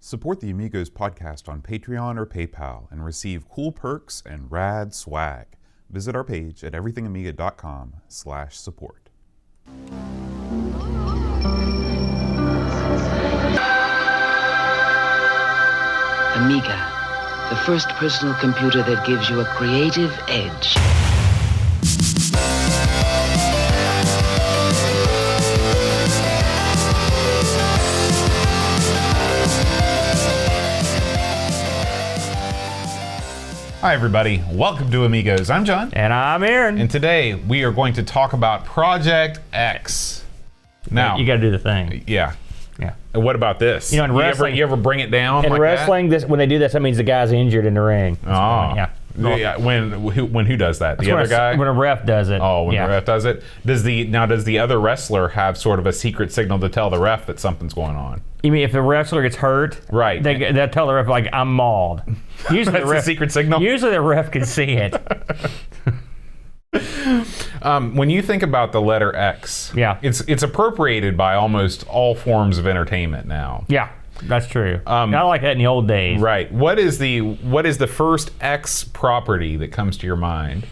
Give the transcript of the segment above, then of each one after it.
Support the Amigos podcast on Patreon or PayPal and receive cool perks and rad swag. Visit our page at everythingamiga.com/support. Amiga, the first personal computer that gives you a creative edge. Hi everybody, welcome to Amigos. I'm John. And I'm Aaron. And today we are going to talk about Project X. Now, you gotta do the thing. Yeah. Yeah. And what about this? You know, in wrestling, you ever bring it down in like wrestling, that? This, when they do this, that means the guy's injured in the ring. Oh. Yeah. Yeah. When who does that? The other guy? When a ref does it. Oh, when yeah. the ref does it? Does the other wrestler have sort of a secret signal to tell the ref that something's going on? You mean if the wrestler gets hurt? Right. They'll tell the ref, like, I'm mauled. Usually That's the secret signal? Usually the ref can see it. When you think about the letter X, yeah, it's appropriated by almost all forms of entertainment now. Yeah, that's true. Not like that in the old days. Right. What is the first X property that comes to your mind?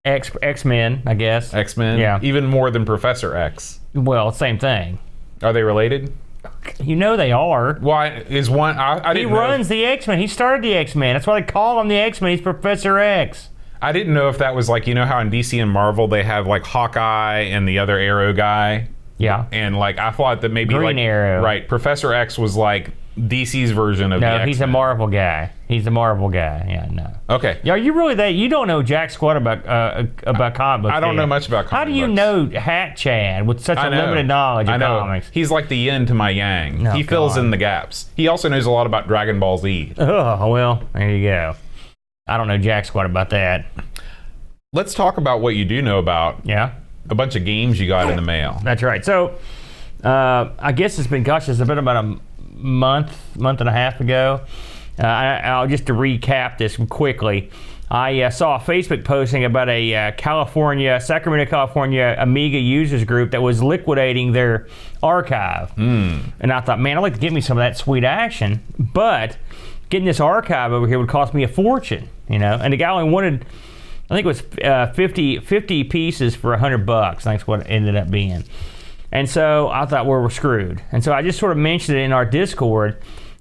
X-Men, I guess. X-Men? Yeah. Even more than Professor X. Well, same thing. Are they related? You know they are. Why is one? I didn't know. He runs the X-Men. He started the X-Men. That's why they call him the X-Men. He's Professor X. I didn't know if that was like, you know how in DC and Marvel they have like Hawkeye and the other Arrow guy? Yeah. And like I thought that maybe Green Arrow. Right, Professor X was like DC's version of the X-Men. No, he's a Marvel guy. He's a Marvel guy. Yeah, no. Okay. Yeah, are you really that? You don't know jack squat about comic books. I don't know much about comic books. How do you know Hat Chad with such a limited knowledge of comics? He's like the yin to my yang. Oh, he fills God. in the gaps. He also knows a lot about Dragon Ball Z. Oh, well, there you go. I don't know jack squat about that. Let's talk about what you do know about. Yeah. A bunch of games you got in the mail. That's right. So, I guess it's been about a month and a half ago. I'll just to recap this quickly. I saw a Facebook posting about a Sacramento, California Amiga users group that was liquidating their archive. And I thought, man, I'd like to get me some of that sweet action, but getting this archive over here would cost me a fortune, you know. And the guy only wanted, I think it was 50 pieces for $100. I think that's what it ended up being. And so I thought, well, we're screwed. And so I just sort of mentioned it in our Discord.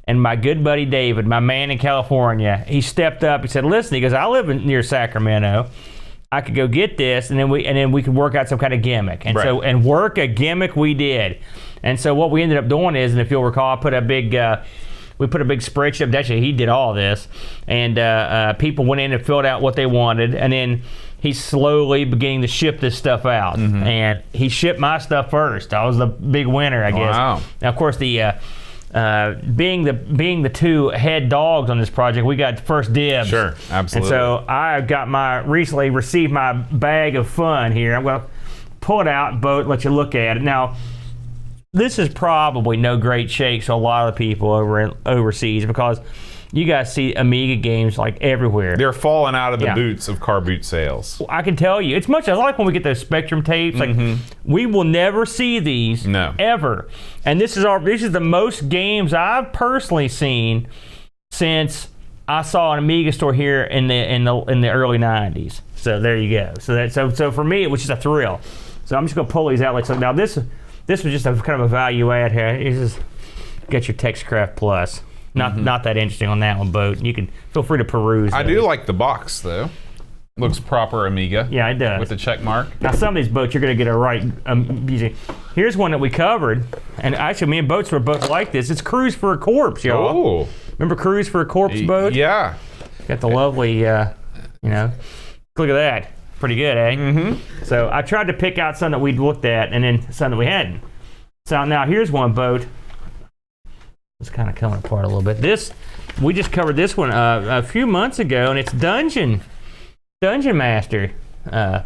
And my good buddy David, my man in California, he stepped up. He said, "Listen," he goes, "I live near Sacramento. I could go get this, and then we could work out some kind of gimmick." And right. and work a gimmick we did. And so what we ended up doing is, and if you'll recall, we put a big spreadsheet up. Actually, he did all this, and people went in and filled out what they wanted, and then he's slowly beginning to ship this stuff out. Mm-hmm. And he shipped my stuff first. I was the big winner, I guess. Wow. Now, of course, being the two head dogs on this project, we got first dibs. Sure, absolutely. And so I got recently received my bag of fun here. I'm going to pull it out, Boat, let you look at it. Now, this is probably no great shakes to a lot of people overseas because you guys see Amiga games like everywhere. They're falling out of the boots of car boot sales. I can tell you, it's much like when we get those Spectrum tapes. Like we will never see these ever. And this is the most games I've personally seen since I saw an Amiga store here in the early '90s. So there you go. So for me, it was just a thrill. So I'm just gonna pull these out like so. Now this was just a kind of a value add here. It's just get your TextCraft Plus. Not that interesting on that one, Boat. You can feel free to peruse. I do like the box though. Looks proper Amiga. Yeah, it does. With the check mark. Now some of these Boats you're gonna get a right. Here's one that we covered, and actually me and Boats were both like this. It's Cruise for a Corpse, y'all. Oh. Remember Cruise for a Corpse, Boat? Yeah. Got the lovely, look at that. Pretty good, eh? Mm-hmm. So I tried to pick out some that we'd looked at, and then some that we hadn't. So now here's one, Boat. It's kind of coming apart a little bit. We just covered this one a few months ago, and it's Dungeon Master. Right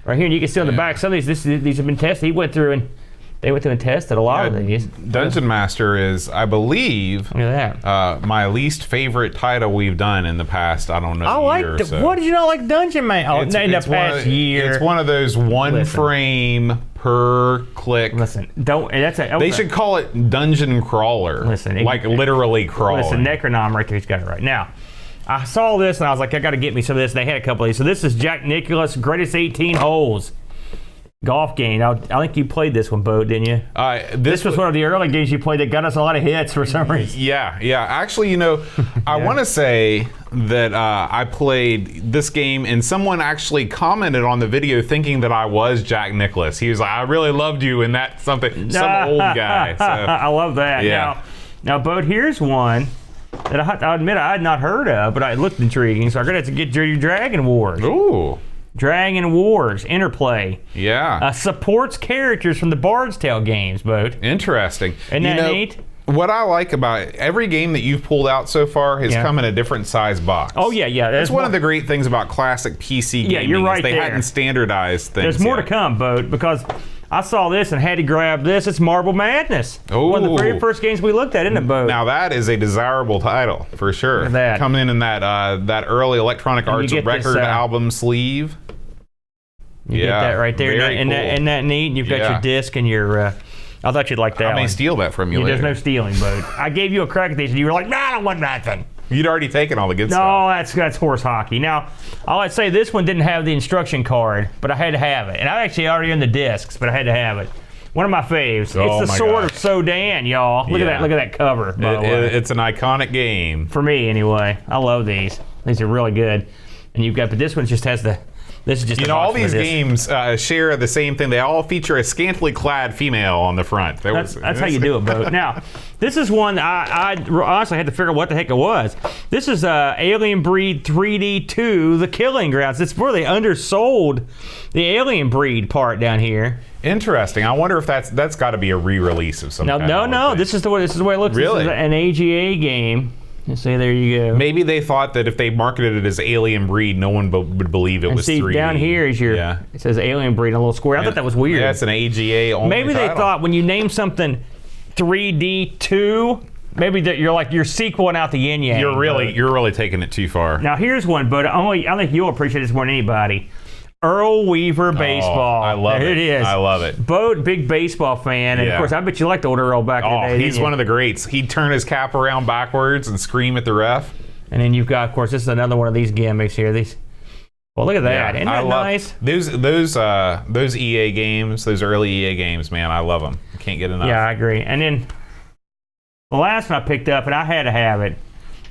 here, and you can see on the back, some of these have been tested. They went through and tested a lot of these. Dungeon Master is, I believe, look at that. My least favorite title we've done in the past, I don't know, year or so. What did you not like Dungeon Master? Oh, in the past year. It's one of those one-frame per click. Listen, don't. They should call it dungeon crawler. Listen, like literally crawling. Listen, Necronom right there, he's got it right. Now, I saw this and I was like, I got to get me some of this. They had a couple of these. So this is Jack Nicklaus' Greatest 18 Holes golf game. I think you played this one, Bo, didn't you? This was one of the early games you played that got us a lot of hits for some reason. Yeah. Actually, I want to say that I played this game and someone actually commented on the video thinking that I was Jack Nicklaus. He was like, I really loved you in that something, some old guy. So, I love that. Yeah. Now, Bo, here's one that I admit I had not heard of, but it looked intriguing. So I'm going to have to get your Dragon Wars. Ooh. Dragon Wars Interplay. Yeah. Supports characters from the Bard's Tale games, Bo. Interesting. Isn't that neat? What I like about it, every game that you've pulled out so far has come in a different size box. Oh, yeah. That's one of the great things about classic PC gaming. Yeah, you're right They there. hadn't standardized things There's more to come, Bo, because I saw this and had to grab this. It's Marble Madness. Oh. One of the very first games we looked at, isn't it, Bo? Now that is a desirable title, for sure. Look at that. Coming in that early Electronic Arts record album sleeve. You get that right there. Very cool. Isn't that neat? And you've got your disc and your... I thought you'd like that I may one. steal that from you later. There's no stealing, Bo. I gave you a crack at these and you were like, I don't want nothing. You'd already taken all the good stuff. No, that's horse hockey. Now, I'll say this one didn't have the instruction card, but I had to have it. And I actually already owned the discs, but I had to have it. One of my faves. Oh, it's the Sword of Sodan, y'all. Look at that. Look at that cover, by the way. It's an iconic game. For me, anyway. I love these. These are really good. And you've got, but this one just has the... This is just all these games share the same thing. They all feature a scantily clad female on the front. That's how you do it, Bo. Now, this is one I honestly had to figure out what the heck it was. This is Alien Breed 3D 2, The Killing Grounds. It's where they undersold the Alien Breed part down here. Interesting. I wonder if that's got to be a re-release of some kind. No. This is the way it looks. Really? This is an AGA game. So there you go. Maybe they thought that if they marketed it as Alien Breed, no one would believe it was 3D. Down here is your. Yeah. It says Alien Breed in a little square. I thought that was weird. That's an AGA only. Maybe they thought when you name something 3D 2, maybe that you're sequeling out the yin yang. You're really taking it too far. Now here's one, but I think you'll appreciate this more than anybody. Earl Weaver baseball. I love it. There it is. I love it. Bo, big baseball fan, and of course, I bet you liked old Earl back in the day. He's one of the greats. He'd turn his cap around backwards and scream at the ref. And then you've got, of course, this is another one of these gimmicks here. Well, look at that. Isn't that nice? Those EA games, those early EA games, man, I love them. Can't get enough. Yeah, I agree. And then the last one I picked up, and I had to have it.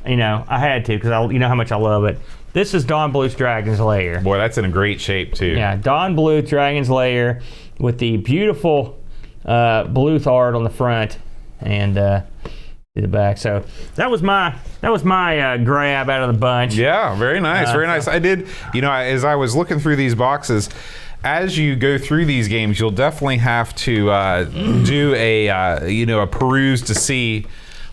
I had to because you know how much I love it. This is Dawn Bluth Dragon's Lair. Boy, that's in a great shape, too. Yeah, Dawn Bluth Dragon's Lair with the beautiful Bluth art on the front and the back. So that was my grab out of the bunch. Yeah, very nice, very nice. I did, as I was looking through these boxes, as you go through these games, you'll definitely have to do a peruse to see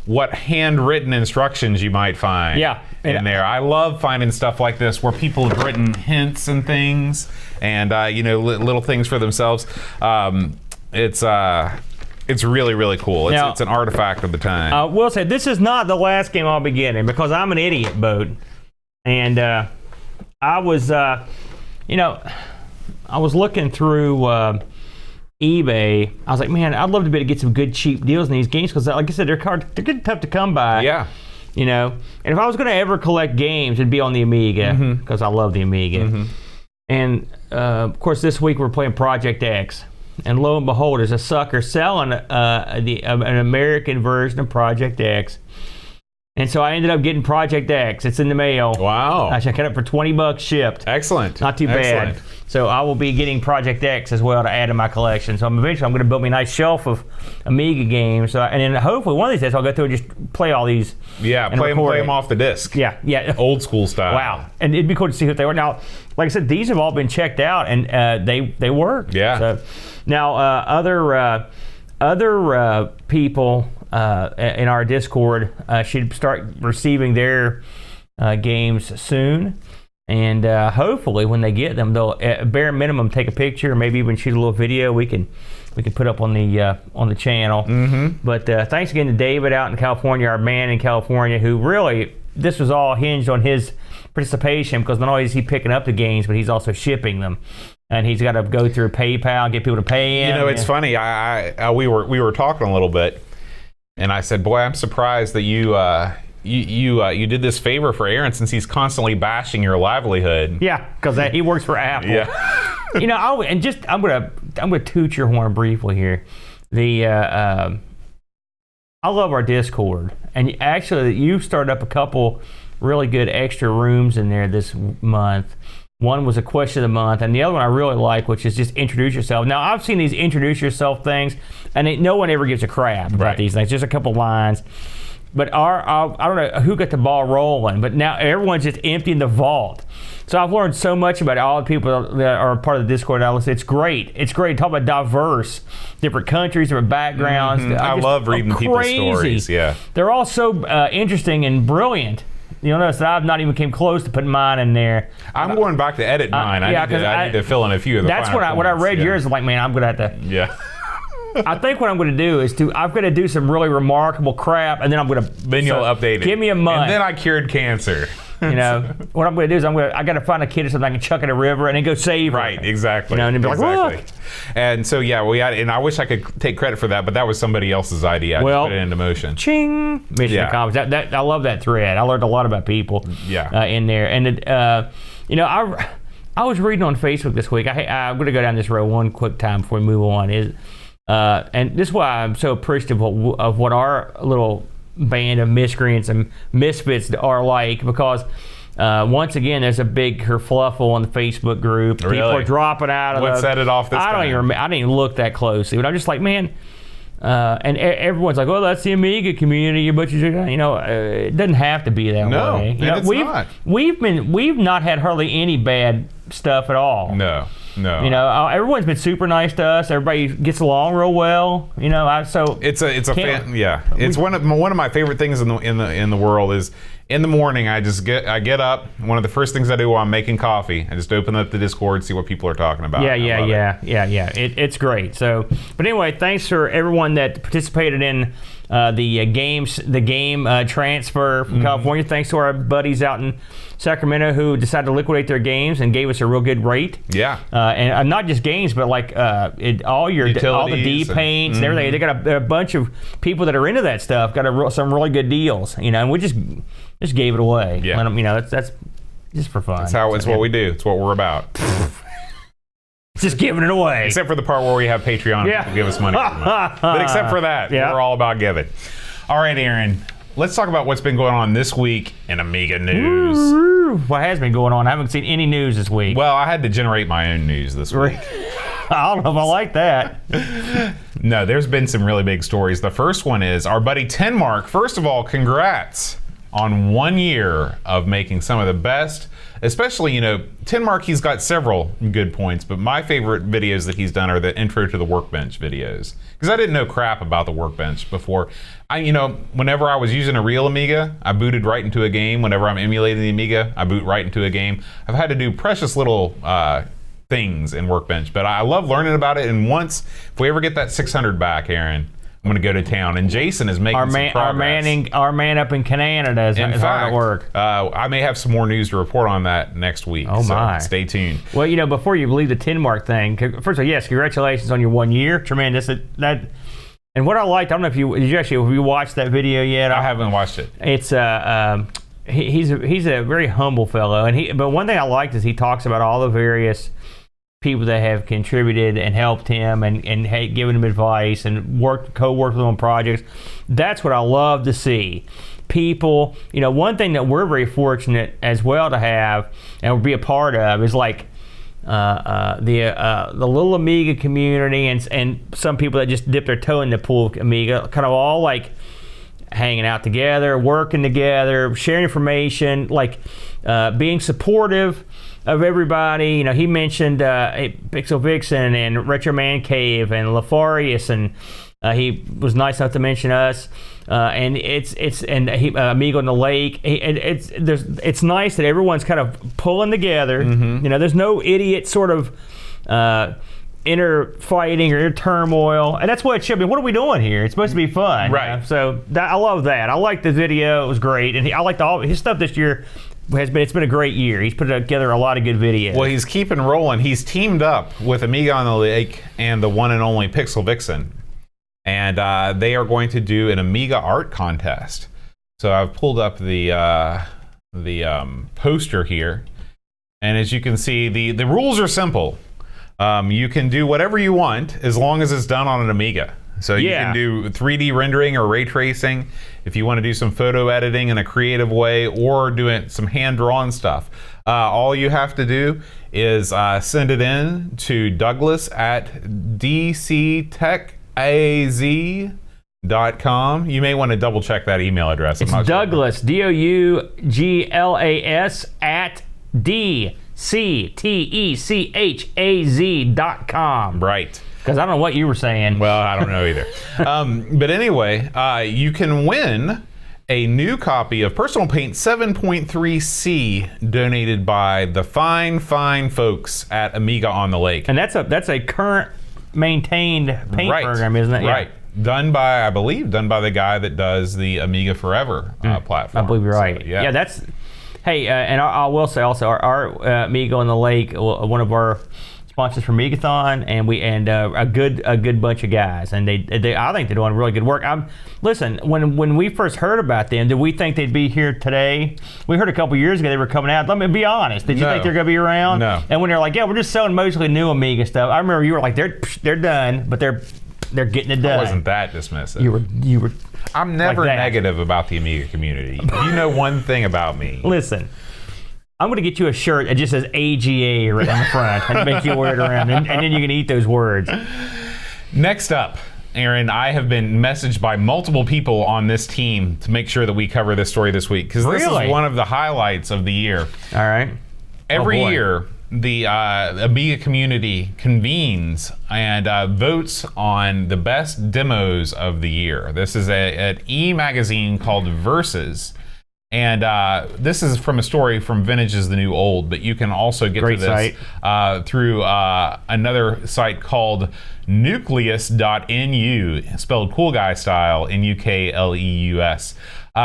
what handwritten instructions you might find in there. I love finding stuff like this where people have written hints and things and little things for themselves. It's really, really cool. It's an artifact of the time. I will say this is not the last game I'll be getting because I'm an idiot, Bo. And I was looking through eBay. I was like, man, I'd love to be able to get some good cheap deals in these games because, like I said, they're getting tough to come by. Yeah. And if I was going to ever collect games, it'd be on the Amiga because I love the Amiga. And of course, this week we're playing Project X, and lo and behold, there's a sucker selling an American version of Project X. And so I ended up getting Project X. It's in the mail. Wow. I checked it up for $20 shipped. Excellent. Not too bad. Excellent. So I will be getting Project X as well to add to my collection. So eventually I'm going to build me a nice shelf of Amiga games. And then hopefully one of these days I'll go through and just play all these. Yeah, play them off the disc. Yeah. Old school style. Wow. And it'd be cool to see what they were. Now, like I said, these have all been checked out and they work. Yeah. So, now other people in our Discord should start receiving their games soon, and hopefully when they get them, they'll at bare minimum take a picture, or maybe even shoot a little video. We can put up on the channel. But thanks again to David out in California, our man in California, who really this was all hinged on his participation because not only is he picking up the games, but he's also shipping them. and he's got to go through PayPal and get people to pay him. You know, it's funny. We were talking a little bit, and I said, "Boy, I'm surprised that you did this favor for Aaron since he's constantly bashing your livelihood." Yeah, because he works for Apple. Yeah. You know, I'm gonna toot your horn briefly here. I love our Discord, and actually, you've started up a couple really good extra rooms in there this month. One was a question of the month, and the other one I really like, which is just introduce yourself. Now, I've seen these introduce yourself things, and no one ever gives a crap about these things. Just a couple lines. But I don't know who got the ball rolling, but now everyone's just emptying the vault. So I've learned so much about all the people that are part of the Discord. It's great. It's great. Talk about diverse, different countries, different backgrounds. I love reading people's stories. Yeah, they're all so interesting and brilliant. You'll notice that I've not even came close to putting mine in there. I'm going back to edit mine. I need to fill in a few of the. That's what I read yours. I'm like, man, I'm gonna have to. Yeah. I think what I'm going to do is I've got to do some really remarkable crap, and then I'm going to. Then you'll update it. Give me a month. And then I cured cancer. You know what I'm going to do is I got to find a kid or something I can chuck in a river and then go save her. Right, exactly. You know, and be like, look. And so and I wish I could take credit for that, but that was somebody else's idea. I just put it into motion. Ching. Mission accomplished. That I love that thread. I learned a lot about people. In there, and you know, I was reading on Facebook this week. I'm going to go down this road one quick time before we move on. And this is why I'm so appreciative of what our little band of miscreants and misfits are like, because once again, there's a big kerfluffle on the Facebook group. Really? People are dropping out of what set it off this time? I didn't even look that closely, but I'm just like, man. And everyone's like, "Oh, that's the Amiga community." But you know, it doesn't have to be that way. You know, it's not. We've not had hardly any bad stuff at all. No. You know, everyone's been super nice to us. Everybody gets along real well. You know, it's It's one of my favorite things in the world is in the morning I get up. One of the first things I do while I'm making coffee, I just open up the Discord, see what people are talking about. Yeah. It's great. So, but anyway, thanks for everyone that participated in the game transfer from California. Thanks to our buddies out in Sacramento who decided to liquidate their games and gave us a real good rate. Yeah. And not just games, but like all the D paints and everything. They got a bunch of people that are into that stuff. Got some really good deals. You know, and we just gave it away. Yeah. Let them, you know, that's just for fun. It's what we do. It's what we're about. Just giving it away. Except for the part where we have Patreon. People give us money. But except for that, we're all about giving. All right, Aaron. Let's talk about what's been going on this week in Amiga news. What has been going on? I haven't seen any news this week. Well, I had to generate my own news this week. I don't know if I like that. No, there's been some really big stories. The first one is our buddy Tenmark. First of all, congrats on 1 year of making some of the best. Especially, you know, Tenmark, he's got several good points, but my favorite videos that he's done are the intro to the Workbench videos. Because I didn't know crap about the Workbench before. Whenever I was using a real Amiga, I booted right into a game. Whenever I'm emulating the Amiga, I boot right into a game. I've had to do precious little things in Workbench, but I love learning about it. And once, if we ever get that 600 back, Aaron, I'm going to go to town. And Jason is making some progress. Our man up in Canada is hard at work. I may have some more news to report on that next week. Oh, my. Stay tuned. Well, you know, before you leave the Tenmark thing, first of all, yes, congratulations on your 1 year. Tremendous. And what I liked, I don't know if you watched that video yet? I haven't watched it. It's he's a very humble fellow, but one thing I liked is he talks about all the various people that have contributed and helped him and given him advice and co-worked with him on projects. That's what I love to see. People, you know, one thing that we're very fortunate as well to have and be a part of is like the little Amiga community and some people that just dip their toe in the pool of Amiga, kind of all like hanging out together, working together, sharing information, like being supportive of everybody. You know, he mentioned Pixel Vixen and Retro Man Cave and Lafarius, and he was nice enough to mention us. And Amigo in the Lake. It's nice that everyone's kind of pulling together. Mm-hmm. You know, there's no idiot sort of inner fighting or inner turmoil, and that's what it should be. What are we doing here? It's supposed to be fun, right? You know? So I love that. I liked the video; it was great, and I liked all his stuff this year. it's been a great year. He's put together a lot of good videos. Well, he's keeping rolling. He's teamed up with Amiga on the Lake and the one and only Pixel Vixen. And they are going to do an Amiga Art Contest. So I've pulled up the poster here. And as you can see, the rules are simple. You can do whatever you want as long as it's done on an Amiga. So you can do 3D rendering or ray tracing if you want to do some photo editing in a creative way or doing some hand-drawn stuff. All you have to do is send it in to Douglas at dctechaz.com. You may want to double check that email address. It's Douglas, Douglas at dctechaz.com. Right. Because I don't know what you were saying. Well, I don't know either. But anyway, you can win a new copy of Personal Paint 7.3C donated by the fine folks at Amiga on the Lake. And that's a current maintained paint program, isn't it? Right. I believe done by the guy that does the Amiga Forever platform. I believe you're right. So, yeah, that's... Hey, and I will say also, our Amiga on the Lake, one of our sponsors for Amigathon, and a good bunch of guys, and they I think they're doing really good work. Listen, when we first heard about them, did we think they'd be here today? We heard a couple years ago they were coming out. Let me be honest. Did you think they're going to be around? No. And when they're like, yeah, we're just selling mostly new Amiga stuff. I remember you were like, they're done, but they're getting it done. I wasn't that dismissive. You were. I'm never like negative about the Amiga community. You know one thing about me. Listen. I'm going to get you a shirt that just says AGA right on the front and make you wear it around, and then you can eat those words. Next up, Aaron, I have been messaged by multiple people on this team to make sure that we cover this story this week, because this is one of the highlights of the year. All right. Every year, the Amiga community convenes and votes on the best demos of the year. This is an e-magazine called Versus. And this is from a story from Vintage is the New Old, but you can also get to this through another site called nucleus.nu, spelled cool guy style, N-U-K-L-E-U-S.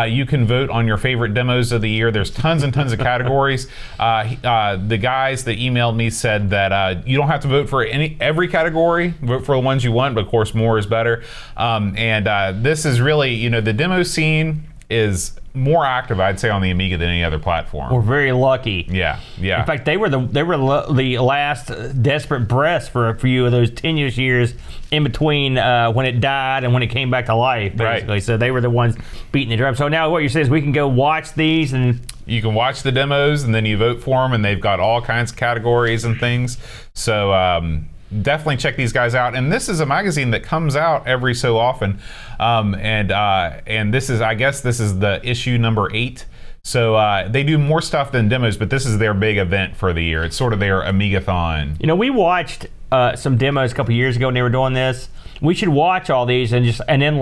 You can vote on your favorite demos of the year. There's tons and tons of categories. The guys that emailed me said that you don't have to vote for every category. Vote for the ones you want, but of course more is better. This is really, the demo scene is more active, I'd say, on the Amiga than any other platform. We're very lucky. Yeah. In fact, they were the last desperate breaths for a few of those tenuous years in between when it died and when it came back to life, basically. Right. So they were the ones beating the drum. So now what you're saying is we can go watch these and... You can watch the demos and then you vote for them, and they've got all kinds of categories and things. So definitely check these guys out. And this is a magazine that comes out every so often. And this is, I guess this is the issue number 8. So they do more stuff than demos, but this is their big event for the year. It's sort of their Amigathon. We watched some demos a couple years ago when they were doing this. We should watch all these and then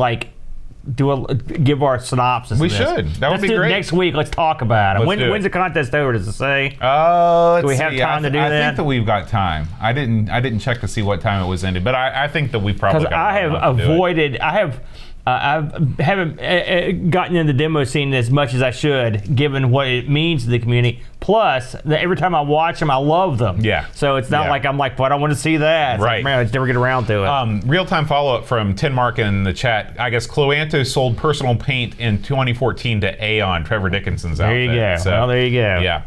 give our synopsis. We should. That would be great. Next week, let's talk about it. When's the contest over? Does it say? Do we have time to do that? I think that we've got time. I didn't check to see what time it was ended, but I think that we probably got I have avoided. I haven't gotten in the demo scene as much as I should, given what it means to the community. Plus, every time I watch them, I love them. Yeah. So it's not like I'm like, but I want to see that. It's right. Like, man, I just never get around to it. Real-time follow-up from Tinmark in the chat. I guess Cloanto sold personal paint in 2014 to Aeon, Trevor Dickinson's outfit. There you go. So, well, there you go. Yeah.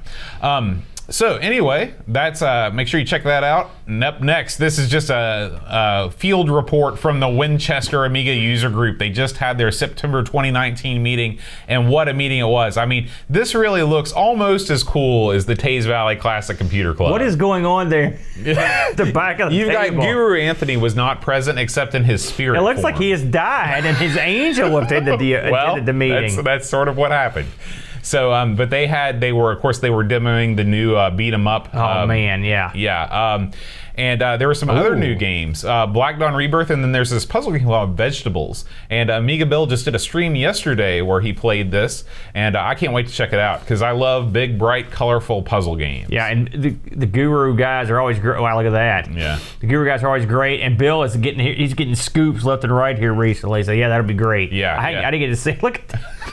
So anyway, that's make sure you check that out. And up next, this is just a field report from the Winchester Amiga user group. They just had their September 2019 meeting, and what a meeting it was. I mean, this really looks almost as cool as the Taze Valley Classic Computer Club. What is going on there? The back of the You've table. got Guru Anthony was not present except in his spirit. It looks form. like he has died, and his angel attended the meeting. That's sort of what happened. So, but they were demoing the new beat 'em up. Oh man, yeah. Yeah. And there were some other new games, Black Dawn Rebirth, and then there's this puzzle game called Vegetables. And Amiga Bill just did a stream yesterday where he played this, and I can't wait to check it out because I love big, bright, colorful puzzle games. Yeah, and the Guru guys are always great. Wow, look at that. Yeah. The Guru guys are always great, and Bill is getting scoops left and right here recently. So yeah, that'll be great. Yeah. I didn't get to see. Look at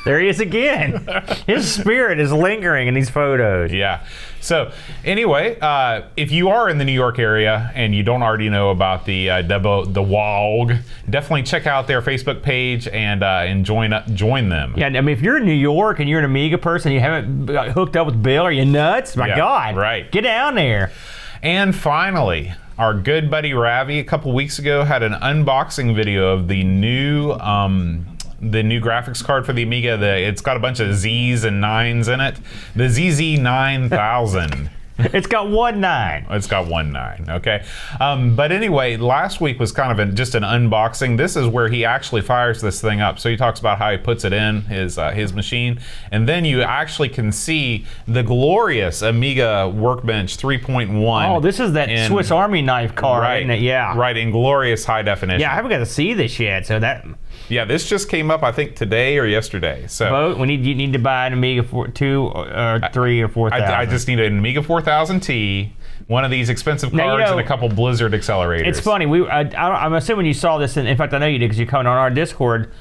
There he is again. His spirit is lingering in these photos. Yeah. So anyway, if you are in the New York area and you don't already know about the WOG, definitely check out their Facebook page and join them. Yeah, I mean, if you're in New York and you're an Amiga person, you haven't got hooked up with Bill, are you nuts? My God. Right. Get down there. And finally, our good buddy Ravi a couple weeks ago had an unboxing video of the new graphics card for the Amiga. It's got a bunch of Z's and 9s in it. The ZZ9000. It's got 1 9. It's got 1 9, okay. But anyway, last week was kind of just an unboxing. This is where he actually fires this thing up. So he talks about how he puts it in his machine, and then you actually can see the glorious Amiga Workbench 3.1. Oh, this is that Swiss Army knife card, right, isn't it? Yeah. Right, in glorious high definition. Yeah, I haven't got to see this yet, so that... Yeah, this just came up, I think, today or yesterday. So both. You need to buy an Amiga 2 or 3 or 4000. I just need an Amiga 4000T, one of these expensive cards, and a couple Blizzard accelerators. It's funny. I'm assuming you saw this. In fact, I know you did because you're coming on our Discord.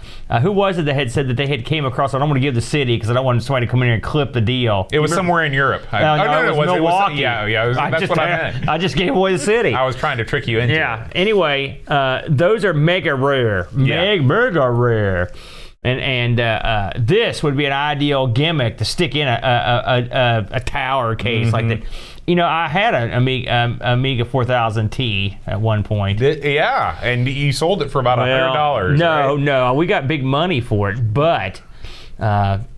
Who was it that had said that they had came across? I don't want to give the city because I don't want somebody to come in here and clip the deal. It was somewhere in Europe. No, it was Milwaukee. That's what I meant. I just gave away the city. I was trying to trick you into it. Yeah. Anyway, those are mega rare. Mega rare. And this would be an ideal gimmick to stick in a tower case like that. You know, I had an Amiga 4000T at one point. Yeah, and you sold it for about $100. No, we got big money for it, but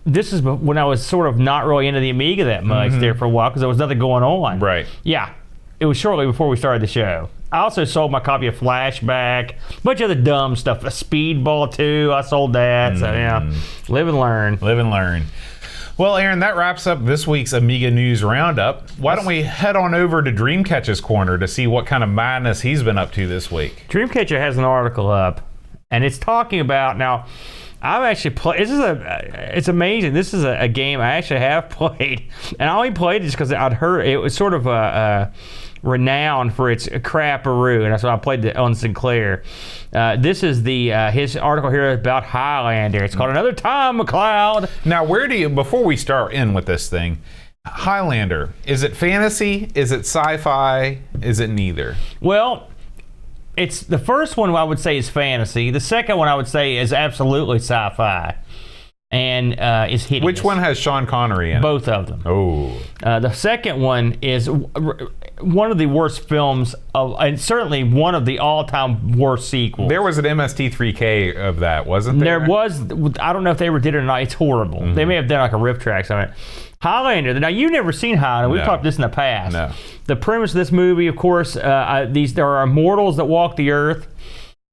this is when I was sort of not really into the Amiga that much there for a while because there was nothing going on. Right. Yeah, it was shortly before we started the show. I also sold my copy of Flashback, a bunch of other dumb stuff. A Speedball 2, I sold that. So yeah, live and learn. Live and learn. Well, Aaron, that wraps up this week's Amiga News Roundup. Why don't we head on over to Dreamcatcher's Corner to see what kind of madness he's been up to this week? Dreamcatcher has an article up, and it's talking about, now, I've actually played, it's amazing. This is a game I actually have played, and I only played it just because I'd heard, it was sort of renowned for its crapperoo, and that's why I played it on Sinclair. This is his article here about Highlander. It's called Another Time McCloud. Now, before we start in with this thing, Highlander, is it fantasy? Is it sci-fi? Is it neither? Well, it's the first one I would say is fantasy. The second one I would say is absolutely sci-fi. And is hideous. Which one has Sean Connery in it? Both of them. Oh. The second one is one of the worst films, and certainly one of the all-time worst sequels. There was an MST3K of that, wasn't there? There was. I don't know if they ever did it or not. It's horrible. They may have done like a riff track on it. Highlander. Now, you've never seen Highlander. We've talked this in the past. No. The premise of this movie, of course, there are immortals that walk the earth.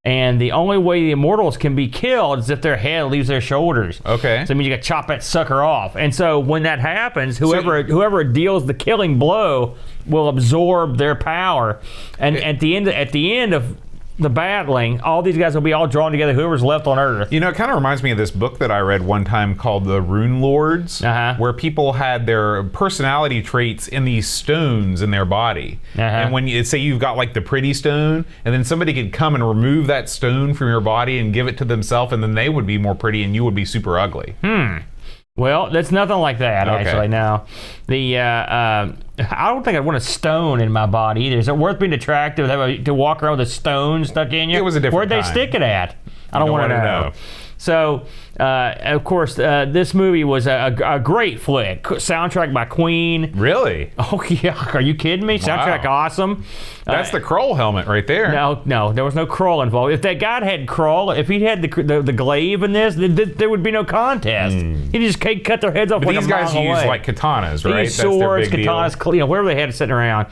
And the only way the immortals can be killed is if their head leaves their shoulders. Okay. So it means you got to chop that sucker off. And so when that happens, whoever deals the killing blow will absorb their power. And at the end of the battling, all these guys will be all drawn together, whoever's left on Earth. You know, it kind of reminds me of this book that I read one time called The Rune Lords, where people had their personality traits in these stones in their body. And when you say you've got like the pretty stone, and then somebody could come and remove that stone from your body and give it to themselves, and then they would be more pretty and you would be super ugly. Well, that's nothing like that, actually. Now, I don't think I'd want a stone in my body either. Is it worth being attractive to walk around with a stone stuck in you? It was a different Where'd they time. stick it at? I don't want to know. So, of course, this movie was a great flick. Soundtrack by Queen. Really? Oh, yeah. Are you kidding me? Soundtrack awesome. That's the Kroll helmet right there. No, there was no Kroll involved. If that guy had Kroll, if he had the glaive in this, there would be no contest. He just cut their heads off But like these a mile guys away. use like katanas, right? They use swords, That's their big katanas, whatever they had sitting around.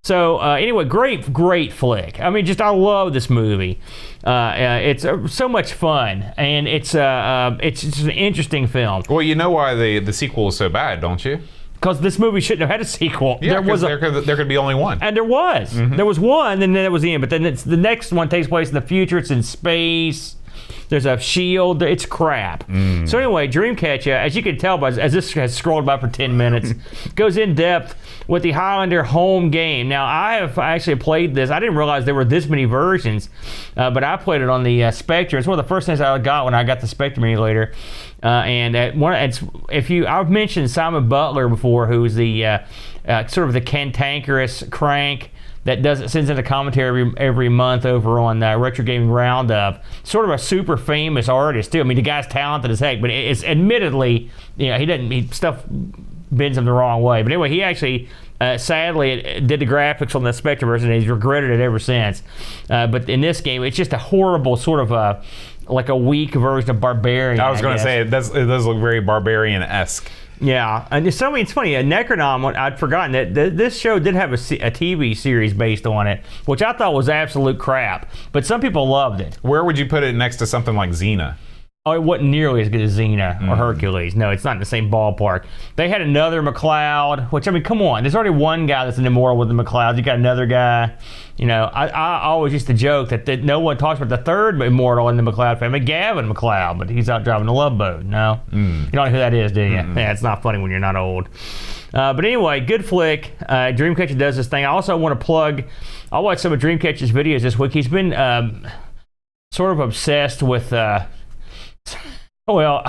So anyway, great flick. I mean, I love this movie. It's so much fun, and it's just an interesting film. Well, you know why the sequel is so bad, don't you? Because this movie shouldn't have had a sequel. Yeah, there could be only one. And there was. There was one, and then it was the end. But then the next one takes place in the future. It's in space. There's a shield. It's crap. So anyway, Dreamcatcher, as you can tell, as this has scrolled by for 10 minutes, goes in depth with the Highlander home game. Now, I have actually played this. I didn't realize there were this many versions, but I played it on the Spectre. It's one of the first things I got when I got the Spectre emulator. I've mentioned Simon Butler before, who's the sort of the cantankerous crank that sends in a commentary every month over on Retro Gaming Roundup. Sort of a super famous artist too. I mean, the guy's talented as heck, but it's admittedly, stuff bends him the wrong way. But anyway, he actually sadly did the graphics on the Spectre version, and he's regretted it ever since. But in this game, it's just a horrible sort of like a weak version of Barbarian. I was going to say, it does look very Barbarian-esque. Yeah, and it's funny, Necronom, I'd forgotten that this show did have a TV series based on it, which I thought was absolute crap, but some people loved it. Where would you put it next to something like Xena? Oh, it wasn't nearly as good as Xena or Hercules. No, it's not in the same ballpark. They had another McLeod, which, I mean, come on. There's already one guy that's an immortal with the McLeod. You got another guy. I always used to joke that no one talks about the third immortal in the McLeod family, Gavin McLeod, but he's out driving a love boat. No? You don't know who that is, do you? Yeah, it's not funny when you're not old. But anyway, good flick. Dreamcatcher does this thing. I also want to plug, I watched some of Dreamcatcher's videos this week. He's been sort of obsessed with... Well,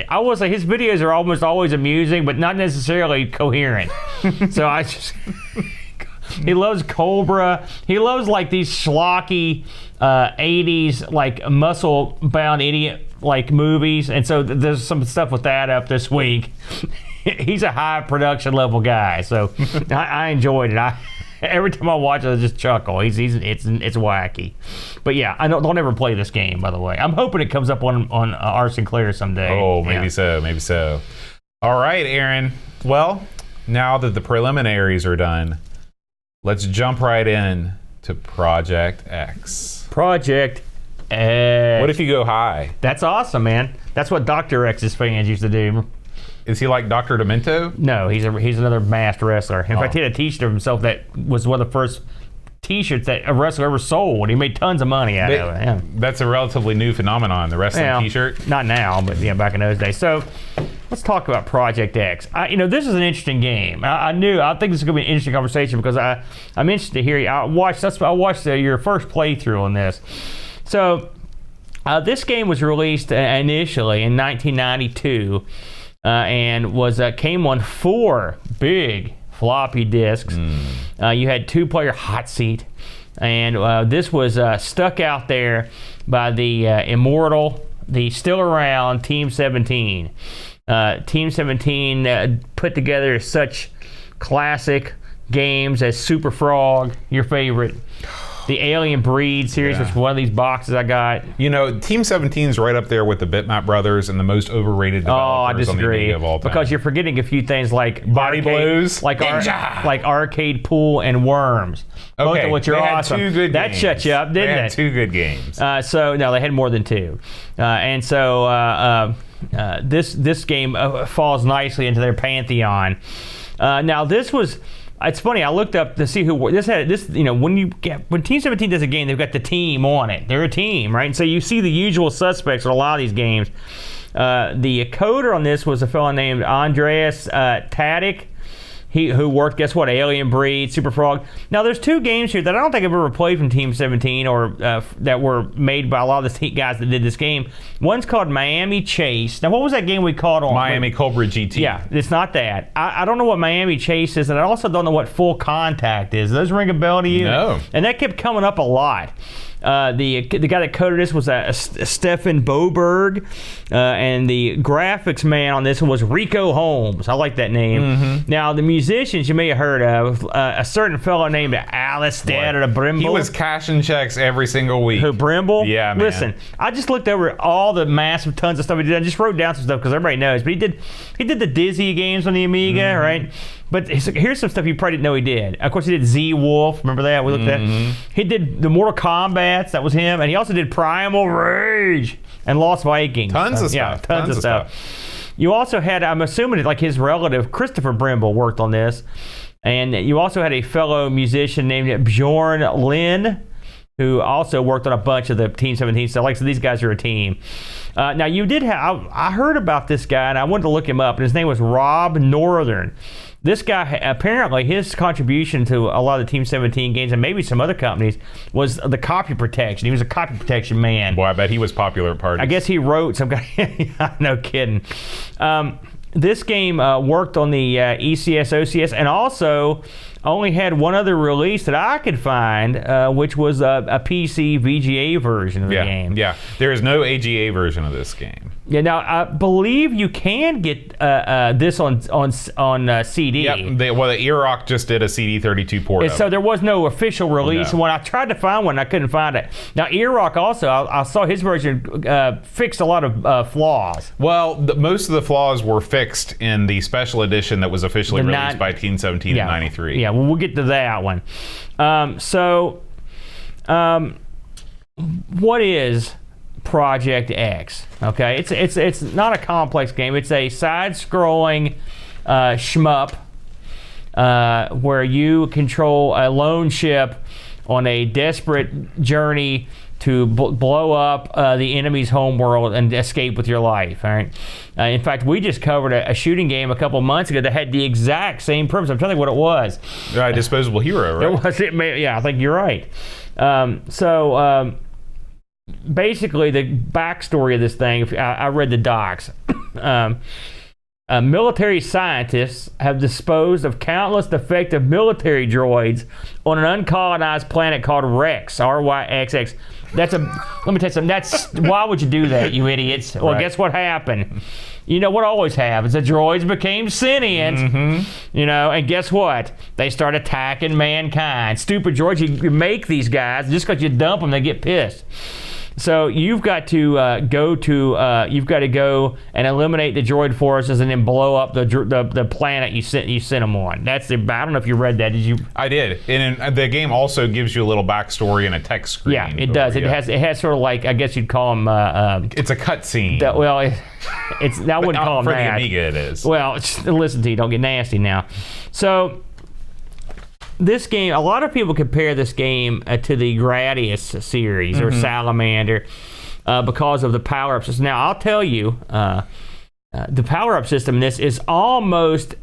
I will say his videos are almost always amusing, but not necessarily coherent. So he loves Cobra. He loves like these schlocky 80s like muscle-bound idiot like movies, and so there's some stuff with that up this week. He's a high production level guy, so I enjoyed it. Every time I watch it, I just chuckle. It's wacky. But yeah, I don't ever play this game, by the way. I'm hoping it comes up on R. Sinclair someday. Oh, maybe so. All right, Aaron. Well, now that the preliminaries are done, let's jump right in to Project X. Project X. What if you go high? That's awesome, man. That's what Dr. X's fans used to do. Is he like Dr. Demento? No, he's another masked wrestler. In fact, he had a t-shirt of himself that was one of the first t-shirts that a wrestler ever sold. He made tons of money out of it. Yeah. That's a relatively new phenomenon, the wrestling t-shirt. Not now, but back in those days. So let's talk about Project X. This is an interesting game. I think this is going to be an interesting conversation because I'm interested to hear you. I watched your first playthrough on this. So this game was released initially in 1992. And came on 4 big floppy disks. You had 2-player hot seat, and this was stuck out there by the immortal, the still around Team 17. Team 17 put together such classic games as Super Frog, your favorite. The Alien Breed series, which was one of these boxes I got. Team 17's right up there with the Bitmap Brothers and the most overrated developers on the Amiga of all time. Because you're forgetting a few things like Body Blues, like Arcade Pool and Worms. Both of which are awesome. Two good that games. Shut you up, didn't it? They had 2 good games. No, they had more than 2. This game falls nicely into their pantheon. Now this was. It's funny. I looked up to see who this had. When Team 17 does a game, they've got the team on it. They're a team, right? And so you see the usual suspects in a lot of these games. The coder on this was a fellow named Andreas Tadic. Who worked, guess what, Alien Breed, Super Frog. Now, there's 2 games here that I don't think I've ever played from Team 17 or that were made by a lot of the guys that did this game. One's called Miami Chase. Now, what was that game we called on? Miami Cobra GT. Yeah, it's not that. I don't know what Miami Chase is, and I also don't know what Full Contact is. Does those ring a bell to you? No. And that kept coming up a lot. The guy that coded this was Stefan Boberg, and the graphics man on this one was Rico Holmes. I like that name. Now, the musicians you may have heard of, a certain fellow named Alistair Brimble. He was cashing checks every single week. Who, Brimble? Yeah, man. Listen, I just looked over all the massive tons of stuff he did. I just wrote down some stuff because everybody knows. But he did the Dizzy games on the Amiga, right? But here's some stuff you probably didn't know he did. Of course, he did Z-Wolf. Remember that? We looked at. He did the Mortal Kombats. That was him. And he also did Primal Rage and Lost Vikings. Tons of stuff. Yeah, tons of stuff. You also had, I'm assuming, like his relative, Christopher Brimble, worked on this. And you also had a fellow musician named Bjorn Lynn. who also worked on a bunch of the Team 17 stuff. Like I said, these guys are a team. Now, you did have, I heard about this guy, and I wanted to look him up, and his name was Rob Northern. This guy, apparently, his contribution to a lot of the Team 17 games, and maybe some other companies, was the copy protection. He was a copy protection man. Boy, I bet he was popular at parties. I guess he wrote some guy. No kidding. This game worked on the ECS, OCS, and also only had one other release that I could find, which was a PC VGA version of the game. Yeah, there is no AGA version of this game. Yeah, now I believe you can get this on CD. Yep. The Earl just did a CD32 port. So there was no official release. And when I tried to find one, I couldn't find it. Now Earl also, I saw his version fixed a lot of flaws. Well, most of the flaws were fixed in the special edition that was officially released by Team17 in '93. Yeah, well, we'll get to that one. What is Project X? Okay, it's not a complex game. It's a side-scrolling shmup where you control a lone ship on a desperate journey to blow up the enemy's homeworld and escape with your life. All right. In fact, we just covered a shooting game a couple months ago that had the exact same purpose. I'm telling you what it was. Disposable Hero, right? Yeah, I think you're right. Basically, the backstory of this thing, I read the docs. Military scientists have disposed of countless defective military droids on an uncolonized planet called Rex, RYXX. Let me tell you something. Why would you do that, you idiots? Well, guess what happened? You know what always happens? The droids became sentient, and guess what? They start attacking mankind. Stupid droids, you make these guys, just because you dump them, they get pissed. So you've got to go and eliminate the droid forces and then blow up the planet you sent them on. I don't know if you read that. Did you? I did. And the game also gives you a little backstory and a text screen. Yeah, it does. It has sort of like, I guess you'd call them. It's a cutscene. It's I wouldn't call them for that. For the Amiga, it is. Well, listen to you. Don't get nasty now. So. This game, a lot of people compare this game to the Gradius series or Salamander because of the power-up system. Now, I'll tell you, the power-up system in this is almost...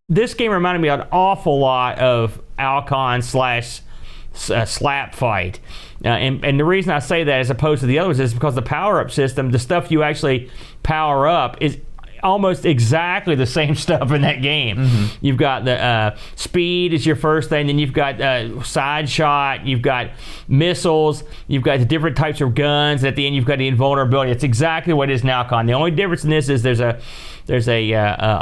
This game reminded me an awful lot of Alcon / Slap Fight. And the reason I say that as opposed to the others is because the power-up system, the stuff you actually power up is almost exactly the same stuff in that game. You've got the speed is your first thing, then you've got side shot, you've got missiles, you've got the different types of guns, and at the end you've got the invulnerability. It's exactly what it is in Alcon. The only difference in this is there's a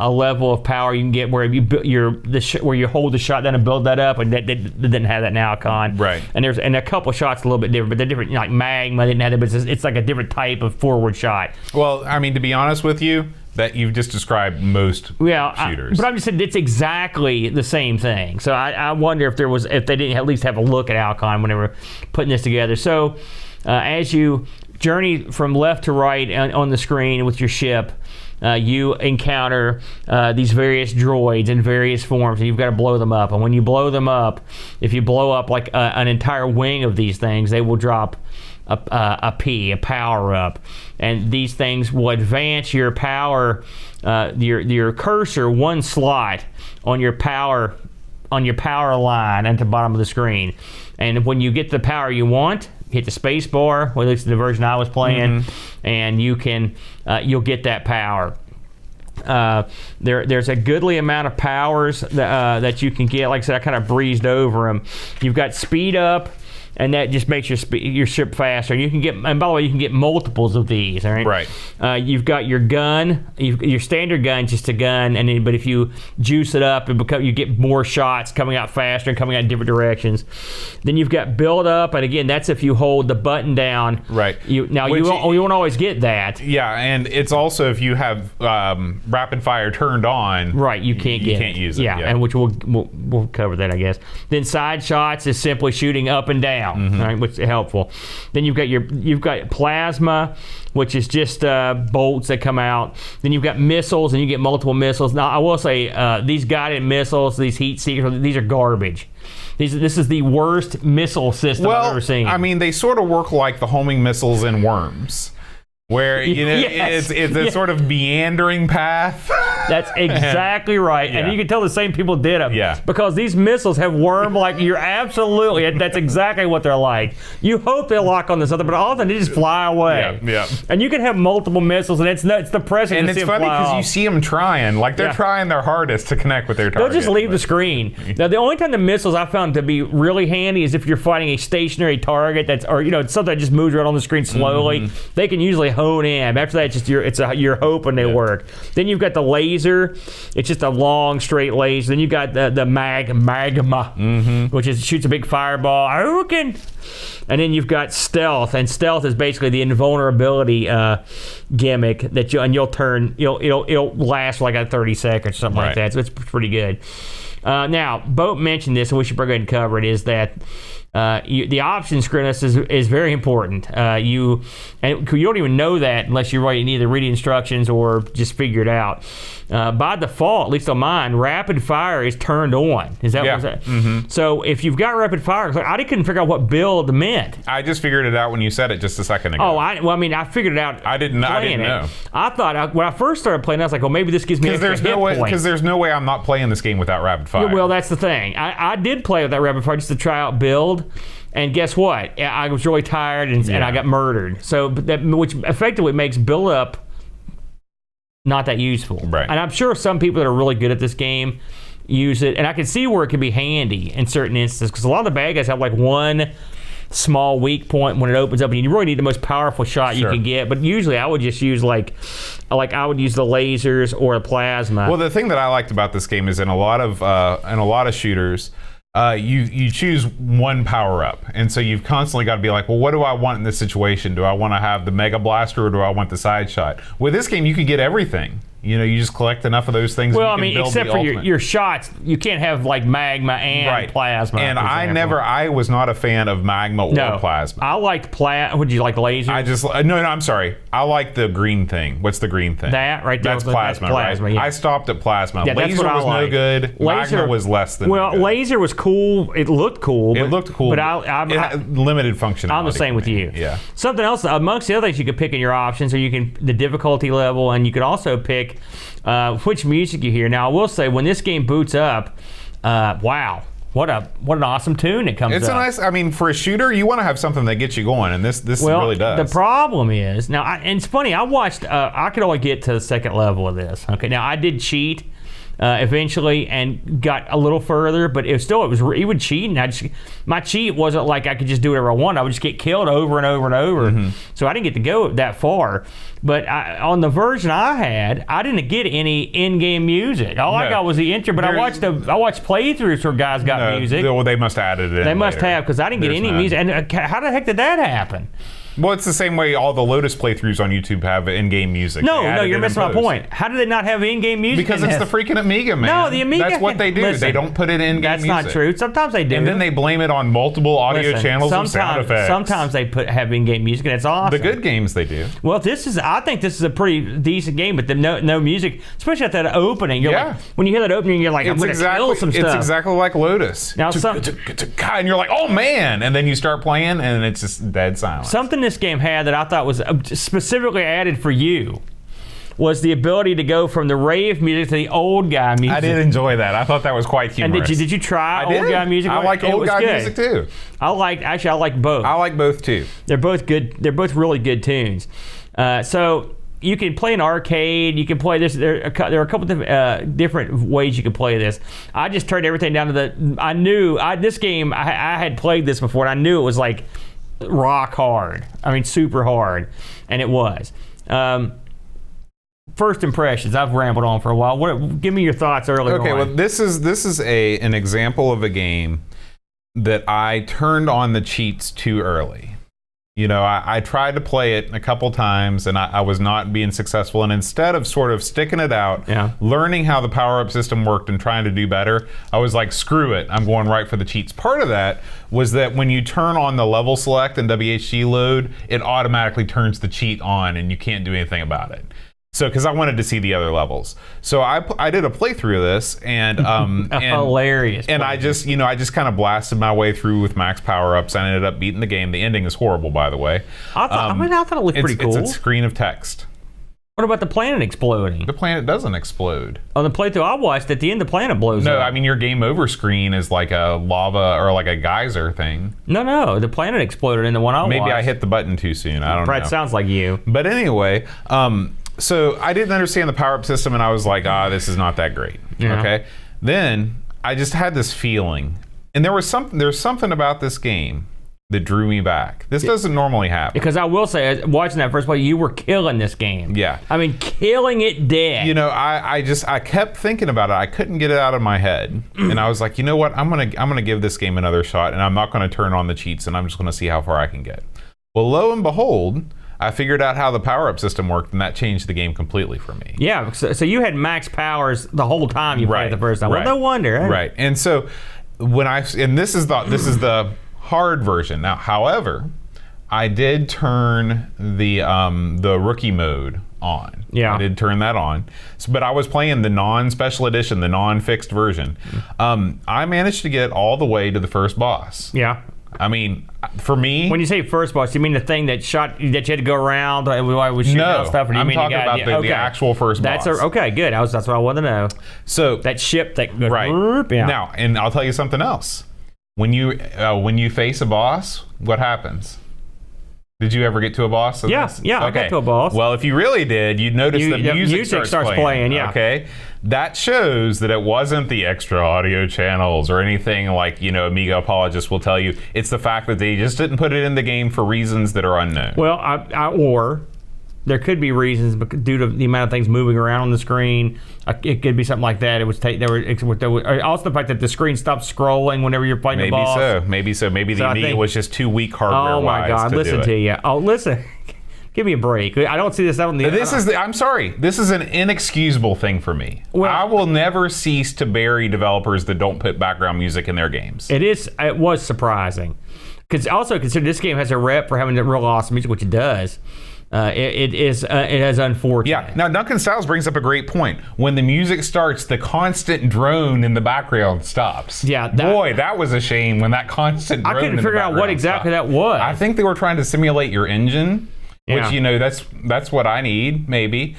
level of power you can get where where you hold the shotgun and build that up, and that didn't have that in Alcon. Right. And a couple shots a little bit different, but they're different. Like Magma didn't have it, but it's like a different type of forward shot. Well, I mean, to be honest with you, that you've just described most shooters. But I'm just saying it's exactly the same thing. So I wonder if they didn't at least have a look at Alcon when they were putting this together. So as you journey from left to right on the screen with your ship, you encounter these various droids in various forms, and you've got to blow them up. And when you blow them up, if you blow up like an entire wing of these things, they will drop a power up, and these things will advance your power, your cursor one slot on your power line at the bottom of the screen. And when you get the power you want, hit the space bar, well, at least the version I was playing, and you'll get that power. There's a goodly amount of powers that you can get. Like I said, I kind of breezed over them. You've got speed up, and that just makes your ship faster. You can get, and by the way, you can get multiples of these. All right. Right. You've got your gun. Your standard gun, just a gun, but if you juice it up, you get more shots coming out faster and coming out in different directions. Then you've got build up, and again, that's if you hold the button down. Right. You won't always get that. Yeah, and it's also if you have rapid fire turned on. Right. You can't use it. Yeah, and which we'll cover that, I guess. Then side shots is simply shooting up and down. Right, which is helpful. Then you've got plasma, which is just bolts that come out. Then you've got missiles, and you get multiple missiles. Now I will say these guided missiles, these heat seekers, these are garbage. This is the worst missile system I've ever seen. I mean, they sort of work like the homing missiles in Worms, where Yes. it's a sort of meandering path. That's exactly right. Yeah. And you can tell the same people did them. Yeah. Because these missiles have worm-like, that's exactly what they're like. You hope they lock on this other, but often they just fly away. Yeah. And you can have multiple missiles, and it's depressing And to see it's them funny fly because off. you see them trying. Like, they're trying their hardest to connect with their target. They'll just leave the screen. Now, the only time the missiles I found to be really handy is if you're fighting a stationary target something that just moves around on the screen slowly. They can usually hone in. After that, you're hoping they work. Then you've got the laser. It's just a long, straight laser. Then you've got the magma, which shoots a big fireball. And then you've got stealth, and stealth is basically the invulnerability gimmick that it'll last for like 30 seconds or something like that. So it's pretty good. Now, Boat mentioned this, and we should probably go ahead and cover it. Is that the option screen is very important. You don't even know that unless you either read the instructions or just figure it out. By default, at least on mine, rapid fire is turned on. Is that what's that? Mm-hmm. So if you've got rapid fire, I couldn't figure out what build meant. I just figured it out when you said it just a second ago. Oh, I figured it out. I didn't know. I thought when I first started playing, I was like, well, maybe this gives me extra hit points. Because there's no way I'm not playing this game without rapid fire. Yeah, well, that's the thing. I did play with that rapid fire just to try out build. And guess what? I was really tired and I got murdered. So which effectively makes build up not that useful. Right. And I'm sure some people that are really good at this game use it. And I can see where it can be handy in certain instances because a lot of the bad guys have like one small weak point when it opens up, and you really need the most powerful shot you can get. But usually I would just use like I would use the lasers or a plasma. Well, the thing that I liked about this game is in a lot of shooters, you choose one power up, and so you've constantly got to be like, well, what do I want in this situation? Do I want to have the Mega Blaster or do I want the side shot? With this game, you can get everything. You just collect enough of those things. Well, and you can build except the for ultimate. your shots, you can't have like magma and plasma. And I was not a fan of magma or plasma. I liked Would you like laser? I'm sorry. I like the green thing. What's the green thing? That right there. That's plasma, right? Yeah. I stopped at plasma. Yeah, laser was no good. Magma was less than good. Laser was cool. It looked cool. But it had limited functionality. I'm the same with you. Yeah. Something else, amongst the other things you could pick in your options, or the difficulty level, and you could also pick which music you hear. Now, I will say, when this game boots up, wow, what an awesome tune it comes up. It's a nice, for a shooter, you want to have something that gets you going, and this really does. The problem is, now, and it's funny, I watched, I could only get to the second level of this. Okay, now, I did cheat eventually and got a little further, but it would cheat, and my cheat wasn't like I could just do whatever I wanted. I would just get killed over and over and over. Mm-hmm. So I didn't get to go that far. But on the version I had, I didn't get any in-game music. All I got was the intro. But I watched playthroughs where guys got music. Well, they must have added it in. They must have, because I didn't get any music. And how the heck did that happen? Well, it's the same way all the Lotus playthroughs on YouTube have in-game music. No, you're missing my point. How do they not have in-game music? Because it's the freaking Amiga, man. No, the Amiga. That's what they do. Listen, they don't put it in-game music. That's not true. Sometimes they do. And then they blame it on multiple audio channels and sound effects. Sometimes they have in-game music, and it's awesome. The good games they do. Well, I think this is a pretty decent game, but no music, especially at that opening. You're like, when you hear that opening, you're like, I'm going to kill some stuff. It's exactly like Lotus. Now, and you're like, oh man, and then you start playing, and it's just dead silence. Something this game had that I thought was specifically added for you was the ability to go from the rave music to the old guy music. I did enjoy that. I thought that was quite humorous. And did you try old guy music? I like old guy music too. I like both. I like both too. They're both good. They're both really good tunes. So you can play an arcade. You can play this. There are a couple of different ways you can play this. I just turned everything down to this game. I had played this before, and I knew it was like rock hard. Super hard, and it was. First impressions. I've rambled on for a while. Give me your thoughts early on. Okay, well, this is an example of a game that I turned on the cheats too early. I tried to play it a couple times, and I was not being successful. And instead of sort of sticking it out, learning how the Powerup system worked and trying to do better, I was like, screw it, I'm going right for the cheats. Part of that was that when you turn on the level select and WHG load, it automatically turns the cheat on, and you can't do anything about it. So, because I wanted to see the other levels, so I did a playthrough of this, and hilarious. And I just kind of blasted my way through with max power ups. I ended up beating the game. The ending is horrible, by the way. I thought it looked pretty cool. It's a screen of text. What about the planet exploding? The planet doesn't explode. On the playthrough I watched, at the end the planet blows up. No, I mean your game over screen is like a lava or like a geyser thing. No, the planet exploded in the one I watched. Maybe I hit the button too soon. I don't know. That sounds like you. But anyway, so I didn't understand the power-up system, and I was like, this is not that great. Yeah. Okay. Then I just had this feeling, and there's something about this game that drew me back. This doesn't normally happen. Because I will say, watching that first play, you were killing this game. Yeah. I mean, killing it dead. You know, I kept thinking about it. I couldn't get it out of my head, and I was like, you know what? I'm gonna give this game another shot, and I'm not gonna turn on the cheats, and I'm just gonna see how far I can get. Well, lo and behold, I figured out how the power-up system worked, and that changed the game completely for me. Yeah. So you had max powers the whole time you played it the first time. Right. Well, no wonder. Eh? Right. And so this is the hard version. Now, however, I did turn the rookie mode on. Yeah. I did turn that on. But I was playing the non-special edition, the non-fixed version. I managed to get all the way to the first boss. Yeah. I mean, for me... When you say first boss, you mean the thing that you had to go around and was shooting out stuff? Or do you I'm mean talking about the actual first boss. Okay, good. That's what I wanted to know. So that ship that goes... Right. Yeah. Now, and I'll tell you something else. When you face a boss, what happens? Did you ever get to a boss? Yeah, okay. I got to a boss. Well, if you really did, you'd notice the music starts playing. Yeah. Okay, that shows that it wasn't the extra audio channels or anything like Amiga apologists will tell you. It's the fact that they just didn't put it in the game for reasons that are unknown. Well, or there could be reasons due to the amount of things moving around on the screen. It could be something like that. It was also the fact that the screen stopped scrolling whenever you're playing the boss. Maybe so. Maybe the Amiga was just too weak hardware-wise. Oh my God! Listen to you. Oh, listen. Give me a break. I don't see this out in the... I'm sorry. This is an inexcusable thing for me. Well, I will never cease to bury developers that don't put background music in their games. It was surprising. Because also consider this game has a rep for having real awesome music, which it does. It is unfortunate. Yeah. Now Duncan Styles brings up a great point. When the music starts, the constant drone in the background stops. Yeah. That was a shame when that constant drone. I couldn't figure out what exactly that was. I think they were trying to simulate your engine, yeah. which that's what I need maybe.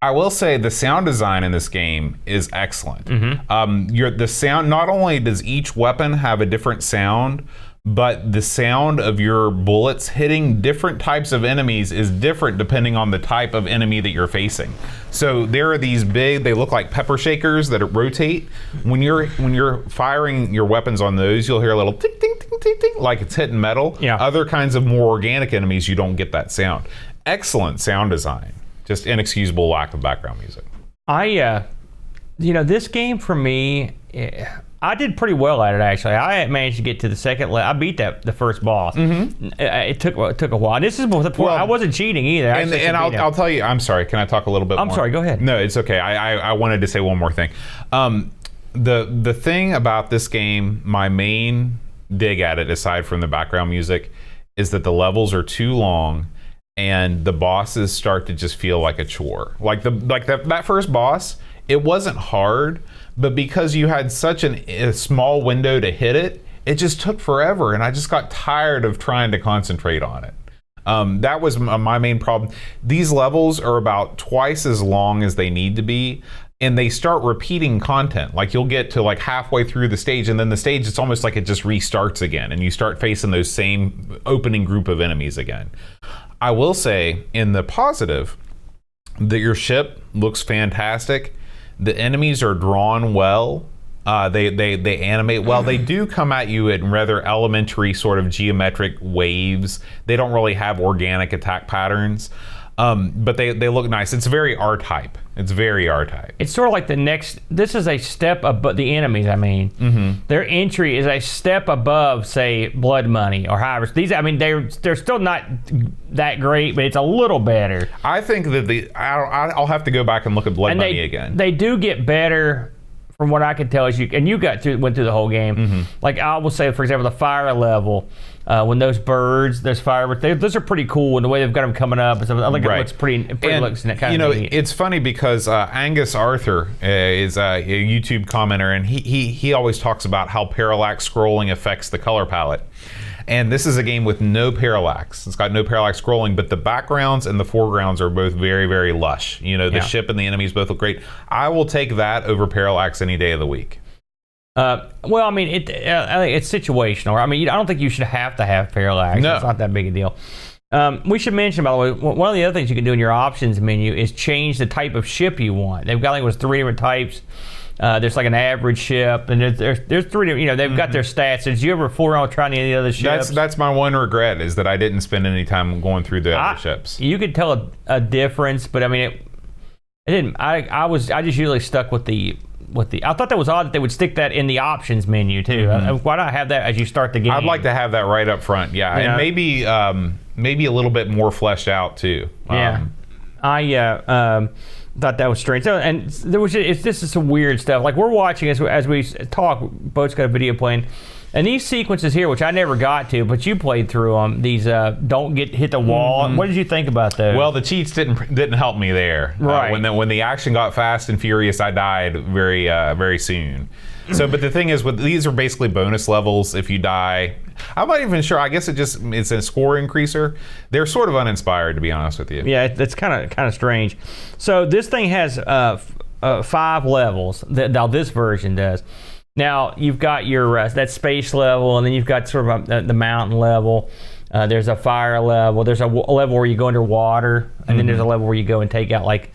I will say the sound design in this game is excellent. Mm-hmm. The sound, not only does each weapon have a different sound, but the sound of your bullets hitting different types of enemies is different depending on the type of enemy that you're facing. So there are these big, they look like pepper shakers that rotate. When you're firing your weapons on those, you'll hear a little ting, ting, ting, ting, ting, like it's hitting metal. Yeah. Other kinds of more organic enemies, you don't get that sound. Excellent sound design. Just inexcusable lack of background music. This game for me, I did pretty well at it actually. I managed to get to the second level. I beat the first boss. Mm-hmm. It took a while. This is before I wasn't cheating either. And I'll tell you. I'm sorry. Can I talk a little bit more? I'm sorry. Go ahead. No, it's okay. I wanted to say one more thing. The thing about this game, my main dig at it, aside from the background music, is that the levels are too long. And the bosses start to just feel like a chore. Like that first boss, it wasn't hard, but because you had such a small window to hit it, it just took forever, and I just got tired of trying to concentrate on it. That was my main problem. These levels are about twice as long as they need to be, and they start repeating content. Like you'll get to like halfway through the stage, and then the stage, it's almost like it just restarts again, and you start facing those same opening group of enemies again. I will say, in the positive, that your ship looks fantastic. The enemies are drawn well. They animate well. They do come at you in rather elementary sort of geometric waves. They don't really have organic attack patterns, but they look nice. It's very R-type. It's very R-type. It's sort of like this is a step above the enemies, Their entry is a step above, say, Blood Money or Highlander. They're still not that great, but it's a little better. I think that I'll have to go back and look at Blood Money again. They do get better from what I can tell. You went through the whole game. Mm-hmm. Like I will say, for example, the fire level, when those birds, those fireworks, those are pretty cool. And the way they've got them coming up, I think it looks pretty looks kind of neat. It's funny because Angus Arthur is a YouTube commenter, and he always talks about how parallax scrolling affects the color palette. And this is a game with no parallax. It's got no parallax scrolling, but the backgrounds and the foregrounds are both very, very lush. The ship and the enemies both look great. I will take that over parallax any day of the week. Well, I mean, I think it's situational. I mean, I don't think you should have to have parallax. No. It's not that big a deal. We should mention, by the way, one of the other things you can do in your options menu is change the type of ship you want. They've got, I think it was 3 different types. There's like an average ship, and there's 3 different, they've got their stats. Did you ever fool around with trying any of the other ships? That's my one regret, is that I didn't spend any time going through the other ships. You could tell a difference, but I mean, it didn't. I just usually stuck with the. I thought that was odd that they would stick that in the options menu too. Why not have that as you start the game? I'd like to have that right up front, and maybe a little bit more fleshed out too. I thought that was strange. So, and this is some weird stuff. Like we're watching as we talk. Boat's got a video playing, and these sequences here, which I never got to, but you played through them. These don't hit the wall. What did you think about those? Well, the cheats didn't help me there. Right. When the action got fast and furious, I died very soon. So, but the thing is, these are basically bonus levels. If you die, I'm not even sure. I guess it's a score increaser. They're sort of uninspired, to be honest with you. Yeah, it's kind of strange. So this thing has 5 levels. Now this version does. Now you've got your that space level, and then you've got sort of the mountain level. There's a fire level. There's a level where you go underwater, and then there's a level where you go and take out like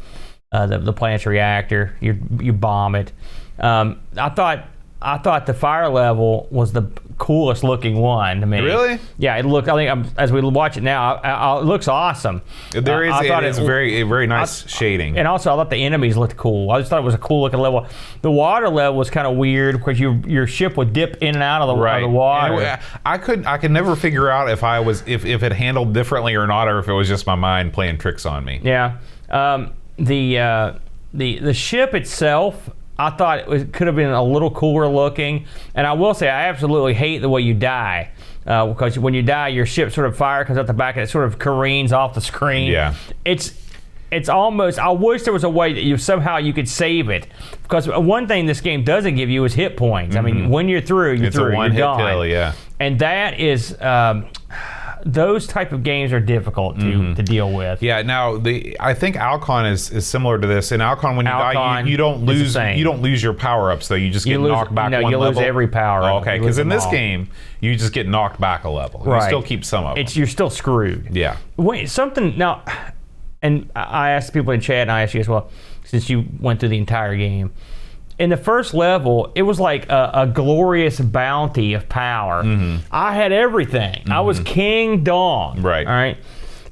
the planet's reactor. You bomb it. I thought the fire level was the coolest looking one to me. Really? Yeah, it looked. I think as we watch it now, it looks awesome. There is. It is very nice shading. And also, I thought the enemies looked cool. I just thought it was a cool looking level. The water level was kind of weird because your ship would dip in and out of the water. And I could never figure out if it handled differently or not, or if it was just my mind playing tricks on me. Yeah. The ship itself, I thought it could have been a little cooler looking. And I will say, I absolutely hate the way you die. Because when you die, your ship sort of fire comes out the back and it sort of careens off the screen. Yeah. It's almost, I wish there was a way that you could save it. Because one thing this game doesn't give you is hit points. I mean, when you're through, you're through. It's a one-hit kill, yeah. And that is, those type of games are difficult to deal with. Yeah. Now, I think Alcon is similar to this. In Alcon, when you die, you don't lose your power-ups though. You just get knocked back one level. No, you lose every power-up. Oh, okay, because in this game, you just get knocked back a level. Right. You still keep some of them. You're still screwed. Yeah. Wait, something now. And I asked people in chat, and I asked you as well, since you went through the entire game. In the first level, it was like a glorious bounty of power. I had everything. I was King Dong. Right. All right.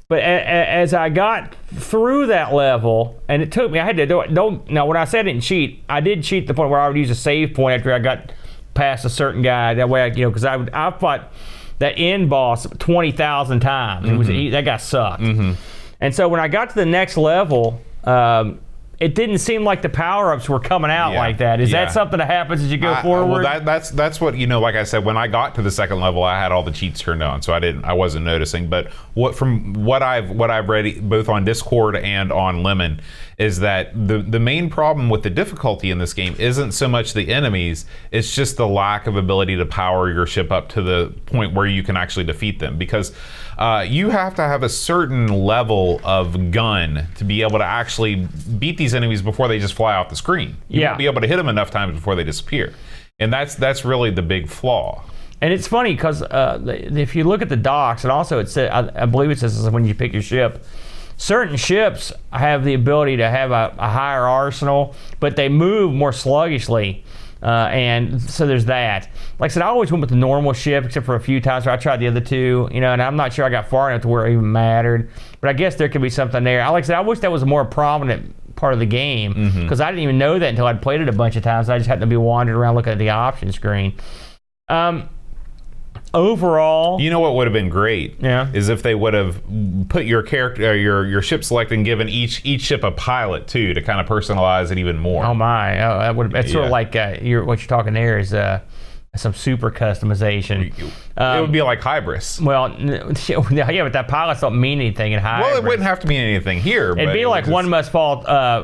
But as I got through that level, and it took me, I had to do it. Now, when I said I didn't cheat, I did cheat to the point where I would use a save point after I got past a certain guy. That way, because I fought that end boss 20,000 times. That guy sucked. And so when I got to the next level, it didn't seem like the power-ups were coming out like that. Is that something that happens as you go forward? Well, that's what, like I said, when I got to the second level, I had all the cheats turned on, so I wasn't noticing. But from what I've read both on Discord and on Lemon is that the main problem with the difficulty in this game isn't so much the enemies, it's just the lack of ability to power your ship up to the point where you can actually defeat them, because you have to have a certain level of gun to be able to actually beat these enemies before they just fly off the screen. You won't be able to hit them enough times before they disappear. And that's really the big flaw. And it's funny because if you look at the docks, and also it said, I believe it says when you pick your ship, certain ships have the ability to have a higher arsenal, but they move more sluggishly. And so there's that. Like I said, I always went with the normal ship, except for a few times where I tried the other two, and I'm not sure I got far enough to where it even mattered. But I guess there could be something there. Like I said, I wish that was a more prominent part of the game, because I didn't even know that until I'd played it a bunch of times. I just happened to be wandering around looking at the option screen. Overall, what would have been great is if they would have put your character, your ship select, and given each ship a pilot too, to kind of personalize it even more. Oh my! That would. It's sort of like what you're talking there is some super customization. It would be like Hybris. Well, yeah, but that pilots don't mean anything in Hybris. Well, it wouldn't have to mean anything here. It'd be like One Must Fall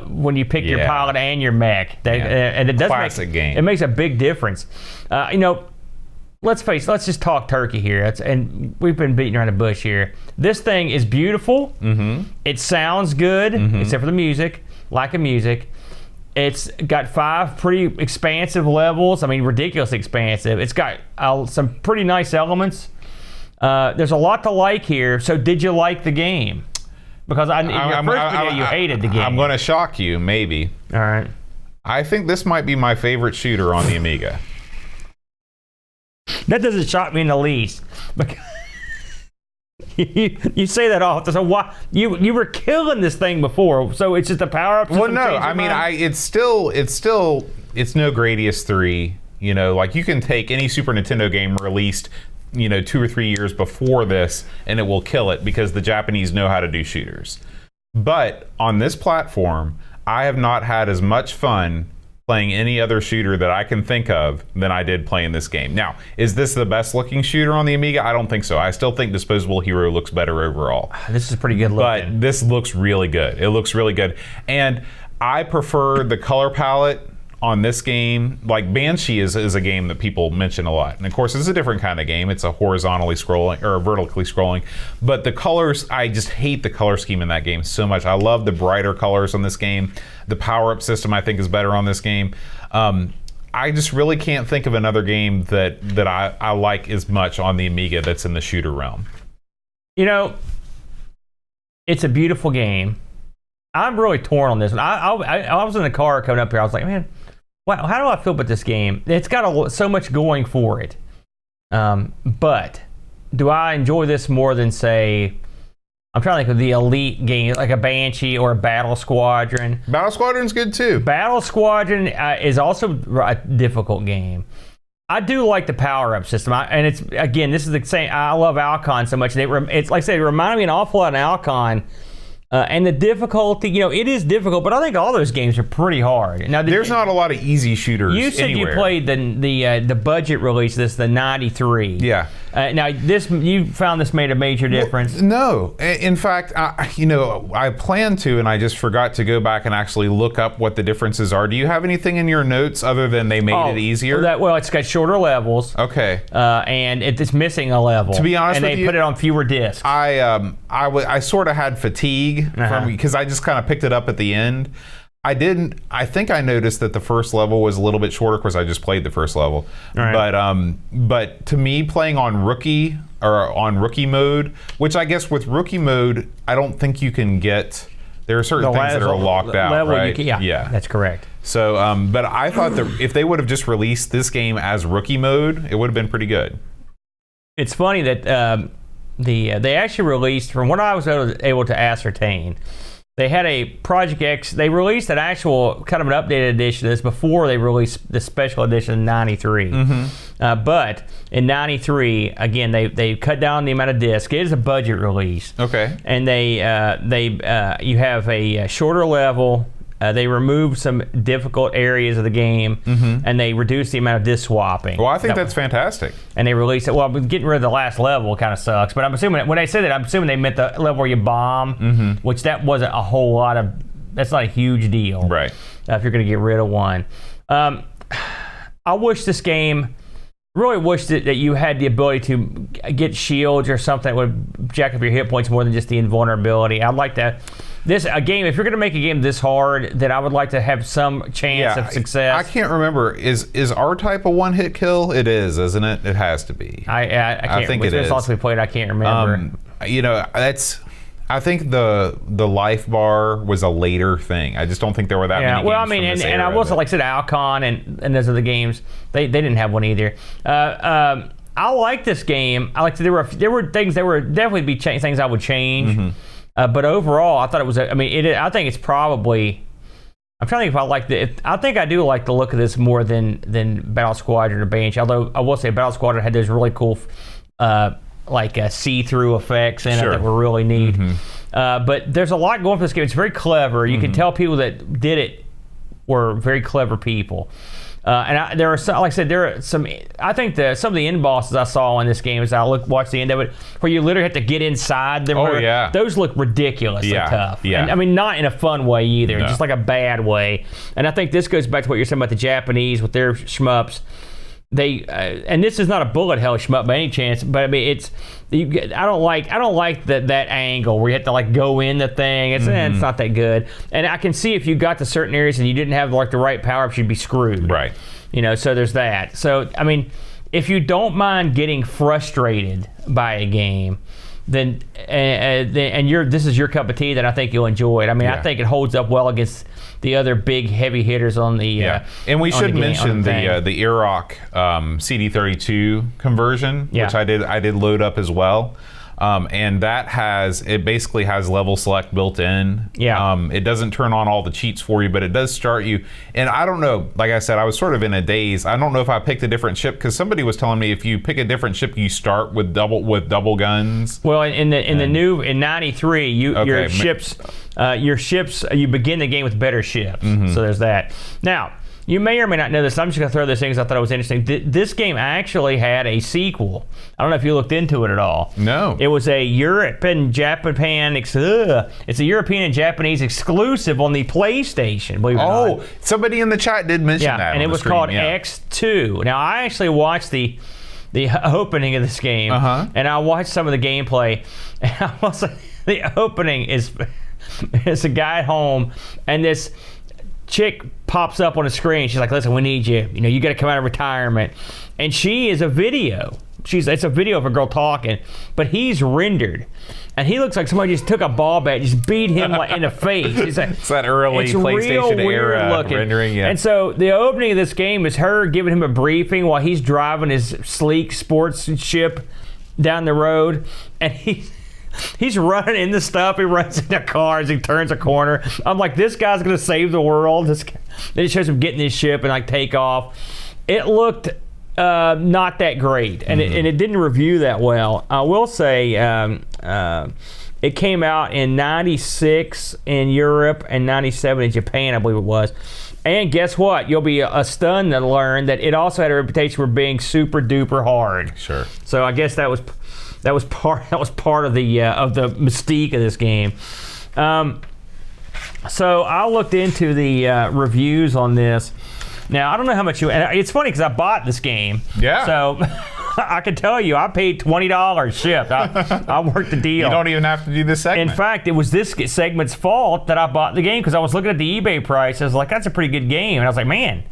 when you pick your pilot and your mech. And it does classic game. It makes a big difference. Let's just talk turkey here. And we've been beating around the bush here. This thing is beautiful. Mm-hmm. It sounds good, except for the music. Lack of music. It's got 5 pretty expansive levels. I mean, ridiculously expansive. It's got some pretty nice elements. There's a lot to like here. So did you like the game? Because in your first video, you hated the game. I'm going to shock you, maybe. All right. I think this might be my favorite shooter on the Amiga. That doesn't shock me in the least. You say that often. So why you were killing this thing before? So it's just a Powerup System. Well, no, I mean, it's no Gradius 3. You know, like you can take any Super Nintendo game released, 2 or 3 years before this, and it will kill it because the Japanese know how to do shooters. But on this platform, I have not had as much fun playing any other shooter that I can think of than I did playing this game. Now, is this the best looking shooter on the Amiga? I don't think so. I still think Disposable Hero looks better overall. This is pretty good looking. But this looks really good. It looks really good. And I prefer the color palette on this game. Like Banshee is a game that people mention a lot. And of course, it's a different kind of game. It's a horizontally scrolling or vertically scrolling. But the colors, I just hate the color scheme in that game so much. I love the brighter colors on this game. The Powerup System, I think, is better on this game. I just really can't think of another game that I like as much on the Amiga that's in the shooter realm. It's a beautiful game. I'm really torn on this one. I was in the car coming up here. I was like, man, wow, how do I feel about this game? It's got so much going for it. But do I enjoy this more than, say, I'm trying to think of the elite game, like a Banshee or a Battle Squadron. Battle Squadron's good too. Battle Squadron is also a difficult game. I do like the Powerup System, and it's, again, this is the same. I love Alcon so much. It's like I said, it reminded me an awful lot of Alcon. And the difficulty, it is difficult, but I think all those games are pretty hard. Now, there's not a lot of easy shooters. You said anywhere. You played the budget release, the 93. Yeah. Now, you found this made a major difference? Well, no. In fact, I planned to, and I just forgot to go back and actually look up what the differences are. Do you have anything in your notes other than they made it easier? Well, it's got shorter levels. Okay. And it's missing a level. To be honest with you, and they put it on fewer discs. I sort of had fatigue because I just kind of picked it up at the end. I think I noticed that the first level was a little bit shorter because I just played the first level. Right. But to me, playing on rookie mode, which I guess with rookie mode, I don't think you can get. There are certain things that are locked out, right? Yeah, that's correct. So, but I thought that if they would have just released this game as rookie mode, it would have been pretty good. It's funny that they actually released, from what I was able to ascertain, they had a Project X. They released an actual kind of an updated edition of this before they released the special edition in 93. Mm-hmm. But in 93, again, they cut down the amount of discs. It is a budget release. Okay. And you have a shorter level. They removed some difficult areas of the game, and they reduced the amount of disc swapping. Well, I think that's fantastic. And they released it. Well, getting rid of the last level kind of sucks. But I'm assuming, when they say that, I'm assuming they meant the level where you bomb, which that wasn't a whole lot of. That's not a huge deal, right? If you're going to get rid of one. I wish this game. Really wish that you had the ability to get shields or something that would jack up your hit points more than just the invulnerability. I'd like that. If you're going to make a game this hard, then I would like to have some chance of success. I can't remember. Is R-Type a one-hit kill? It is, isn't it? It has to be. I can't. I think it is. Lots we played. I can't remember. I think the life bar was a later thing. I just don't think there were that many games. Well, I mean, and I will say, like I said, Alcon and those other games, they didn't have one either. I like this game. There were things that were definitely things I would change. But overall, I thought it was. I think it's probably. I'm trying to think if I like I think I do like the look of this more than Battle Squadron or Banshee. Although I will say Battle Squadron had those really cool, see-through effects in it that were really neat. But there's a lot going for this game. It's very clever. You can tell people that did it were very clever people. There are some, like I said, there are some. I think some of the end bosses I saw in this game as I watched the end of it, where you literally have to get inside them. Oh yeah, those look ridiculously tough. Yeah, and, I mean, not in a fun way either, No. just like a bad way. And I think this goes back to what you're saying about the Japanese with their shmups. They and this is not a bullet hell shmup by any chance, but I mean I don't like that angle where you have to like go in the thing. It's not that good. And I can see if you got to certain areas and you didn't have like the right power ups, you'd be screwed. Right. So there's that. So I mean, if you don't mind getting frustrated by a game, then this is your cup of tea, then I think you'll enjoy it. I mean, I think it holds up well against the other big heavy hitters on the and we should mention the Iraq CD32 conversion, which I did load up as well. And it basically has level select built in. It doesn't turn on all the cheats for you, but it does start you. And I don't know, like I said, I was sort of in a daze. I don't know if I picked a different ship, because somebody was telling me if you pick a different ship, you start with double guns. Well, in 93, your ships, you begin the game with better ships. So there's that. Now, you may or may not know this. I'm just going to throw this in because I thought it was interesting. This game actually had a sequel. I don't know if you looked into it at all. No. It was a European Japan. It's a European and Japanese exclusive on the PlayStation. Believe it or not. Somebody in the chat did mention that. And it was called X2. Now I actually watched the opening of this game, and I watched some of the gameplay. And I was like, the opening is it's a guy at home, and this chick pops up on the screen. She's like, listen, we need you. You got to come out of retirement. And she is a video. It's a video of a girl talking, but he's rendered. And he looks like somebody just took a ball bat, just beat him like in the face. It's that early PlayStation era rendering. Yeah. And so the opening of this game is her giving him a briefing while he's driving his sleek sports ship down the road. And he's running into stuff. He runs into cars. He turns a corner. I'm like, this guy's going to save the world. Then it shows him getting his ship and like take off. It looked not that great, and it didn't review that well. I will say it came out in 96 in Europe and 97 in Japan, I believe it was. And guess what? You'll be stunned to learn that it also had a reputation for being super duper hard. Sure. So I guess that was part of the mystique of this game. So I looked into the reviews on this. Now I don't know how much and it's funny because I bought this game. Yeah. So I can tell you I paid $20 shipped. I worked the deal. You don't even have to do this segment. In fact, it was this segment's fault that I bought the game, because I was looking at the eBay price. I was like, that's a pretty good game, and I was like, man.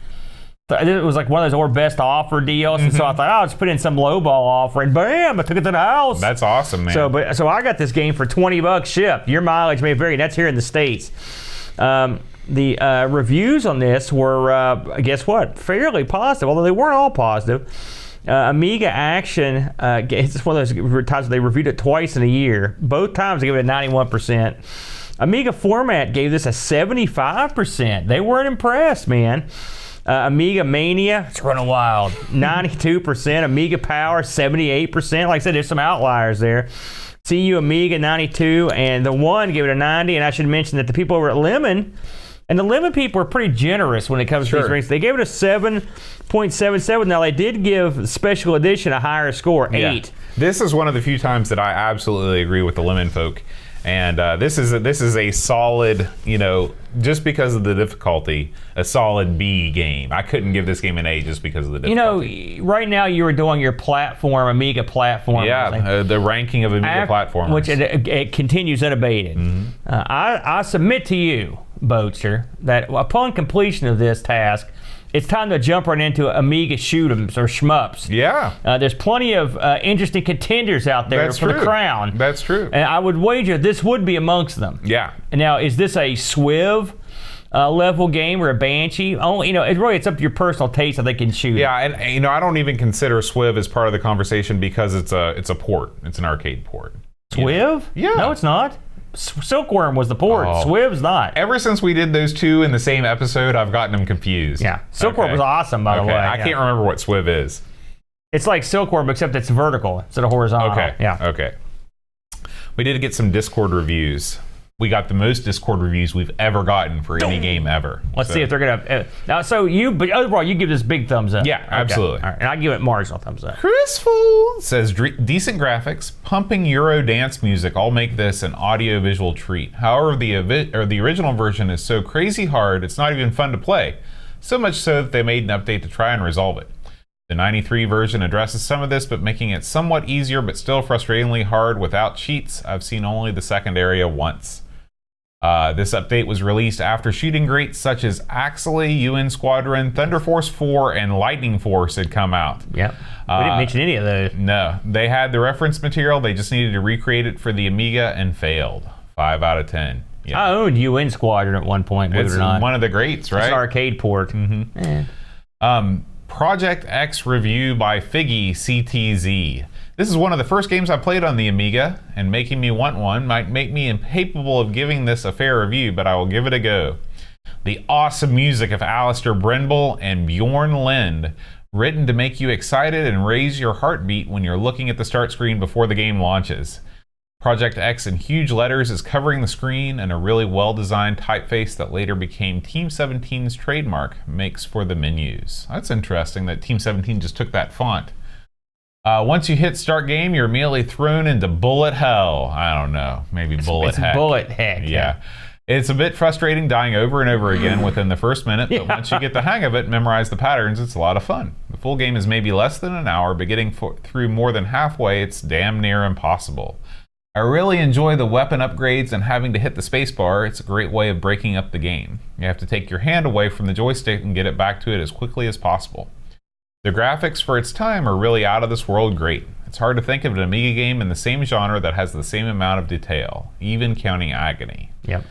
It was like one of those best offer deals, and so I thought, I'll just put in some lowball offer, and bam, I took it to the house. That's awesome, man. So I got this game for $20 shipped. Your mileage may vary. That's here in the States. The reviews on this were, guess what, fairly positive, although they weren't all positive. Amiga Action, it's one of those times they reviewed it twice in a year. Both times they gave it a 91%. Amiga Format gave this a 75%. They weren't impressed, man. Amiga Mania, it's running wild, 92%. Amiga Power, 78%. Like I said, there's some outliers there. CU Amiga, 92, and the One gave it a 90. And I should mention that the people over at Lemon, and the Lemon people are pretty generous when it comes to these rankings. They gave it a 7.77. Now, they did give Special Edition a higher score, 8. Yeah. This is one of the few times that I absolutely agree with the Lemon folk. And this is a solid, just because of the difficulty, a solid B game. I couldn't give this game an A just because of the difficulty. Right now you were doing your platform, Amiga platform. Yeah, the ranking of Amiga platformers. Which it continues unabated. I submit to you, Boatster, that upon completion of this task, it's time to jump right into Amiga shoot-'ems or shmups. Yeah. There's plenty of interesting contenders out there the crown. That's true. And I would wager this would be amongst them. Yeah. Now, is this a SWIV level game or a Banshee? It's up to your personal taste how they can shoot. Yeah, and I don't even consider SWIV as part of the conversation because it's a port. It's an arcade port. SWIV? Yeah. No, it's not. Silkworm was the port. SWIV's not. Ever since we did those two in the same episode, I've gotten them confused. Yeah. Silkworm was awesome, by the way. I can't remember what SWIV is. It's like Silkworm, except it's vertical instead of horizontal. Okay. Yeah. Okay. We did get some Discord reviews. we got the most Discord reviews we've ever gotten for any game ever. Let's see if they're gonna. Now, but overall, you give this big thumbs up. Yeah, absolutely. All right, and I give it marginal thumbs up. Chrisful says decent graphics, pumping Euro dance music all make this an audio-visual treat. However, the original version is so crazy hard, it's not even fun to play. So much so that they made an update to try and resolve it. The 93 version addresses some of this, but making it somewhat easier, but still frustratingly hard without cheats. I've seen only the second area once. This update was released after shooting greats such as Axley, UN Squadron, Thunder Force 4, and Lightning Force had come out. Yep. We didn't mention any of those. No. They had the reference material. They just needed to recreate it for the Amiga and failed. 5 out of 10. Yeah. I owned UN Squadron at one point, believe it or not. It's one of the greats, right? It's an arcade port. Project X review by Figgy CTZ. This is one of the first games I played on the Amiga, and making me want one might make me incapable of giving this a fair review, but I will give it a go. The awesome music of Alistair Brenble and Bjorn Lind, written to make you excited and raise your heartbeat when you're looking at the start screen before the game launches. Project X in huge letters is covering the screen, and a really well-designed typeface that later became Team17's trademark makes for the menus. That's interesting that Team17 just took that font. Once you hit start game, you're immediately thrown into bullet hell. I don't know, maybe bullet heck. Bullet heck. Yeah. It's a bit frustrating dying over and over again within the first minute, but once you get the hang of it and memorize the patterns, it's a lot of fun. The full game is maybe less than an hour, but getting through more than halfway, it's damn near impossible. I really enjoy the weapon upgrades and having to hit the spacebar. It's a great way of breaking up the game. You have to take your hand away from the joystick and get it back to it as quickly as possible. The graphics for its time are really out of this world great. It's hard to think of an Amiga game in the same genre that has the same amount of detail, even counting Agony. Yep.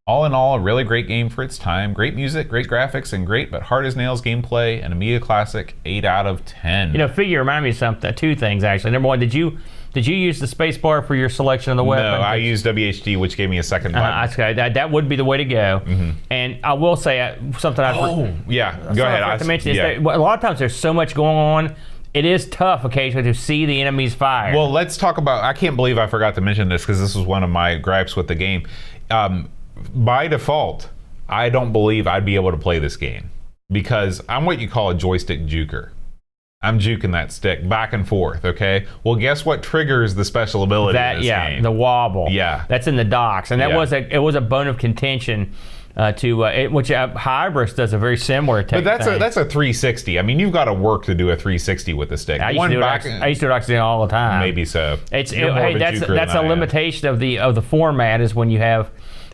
All in all, a really great game for its time. Great music, great graphics, and great but hard as nails gameplay. An Amiga classic, 8 out of 10. You know, Figure reminded me of something. Two things actually. Number one, did you use the space bar for your selection of the weapon? No, I used WHD, which gave me a second button. That would be the way to go. Mm-hmm. And I will say something I've go ahead. I to mention is that a lot of times there's so much going on. It is tough occasionally to see the enemies fire. Well, let's talk about. I can't believe I forgot to mention this because this was one of my gripes with the game. By default, I don't believe I'd be able to play this game because I'm what you call a joystick juker. I'm juking that stick back and forth, okay? Well, guess what triggers the special ability in this game? The wobble. Yeah. That's in the docks. And that was a bone of contention which Hybris does a very similar thing. But that's a 360. I mean, you've got to work to do a 360 with the stick. I used to do it accidentally all the time. Maybe so. That's a limitation of the format is when you have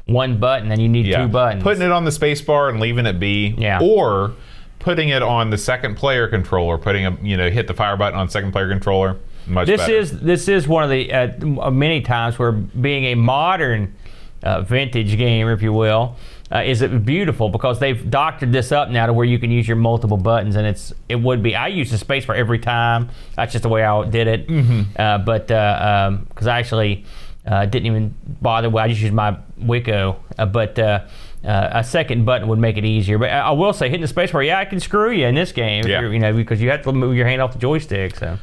one button and you need two buttons. Putting it on the space bar and leaving it be, or putting it on the second player controller, hit the fire button on second player controller. This is one of the many times where being a modern vintage gamer, if you will, is it beautiful because they've doctored this up now to where you can use your multiple buttons, and it would be. I use the spacebar every time. That's just the way I did it. Mm-hmm. Because I actually didn't even bother. I just used my Wicco, but a second button would make it easier. But I will say, hitting the spacebar, I can screw you in this game. Because you have to move your hand off the joystick. So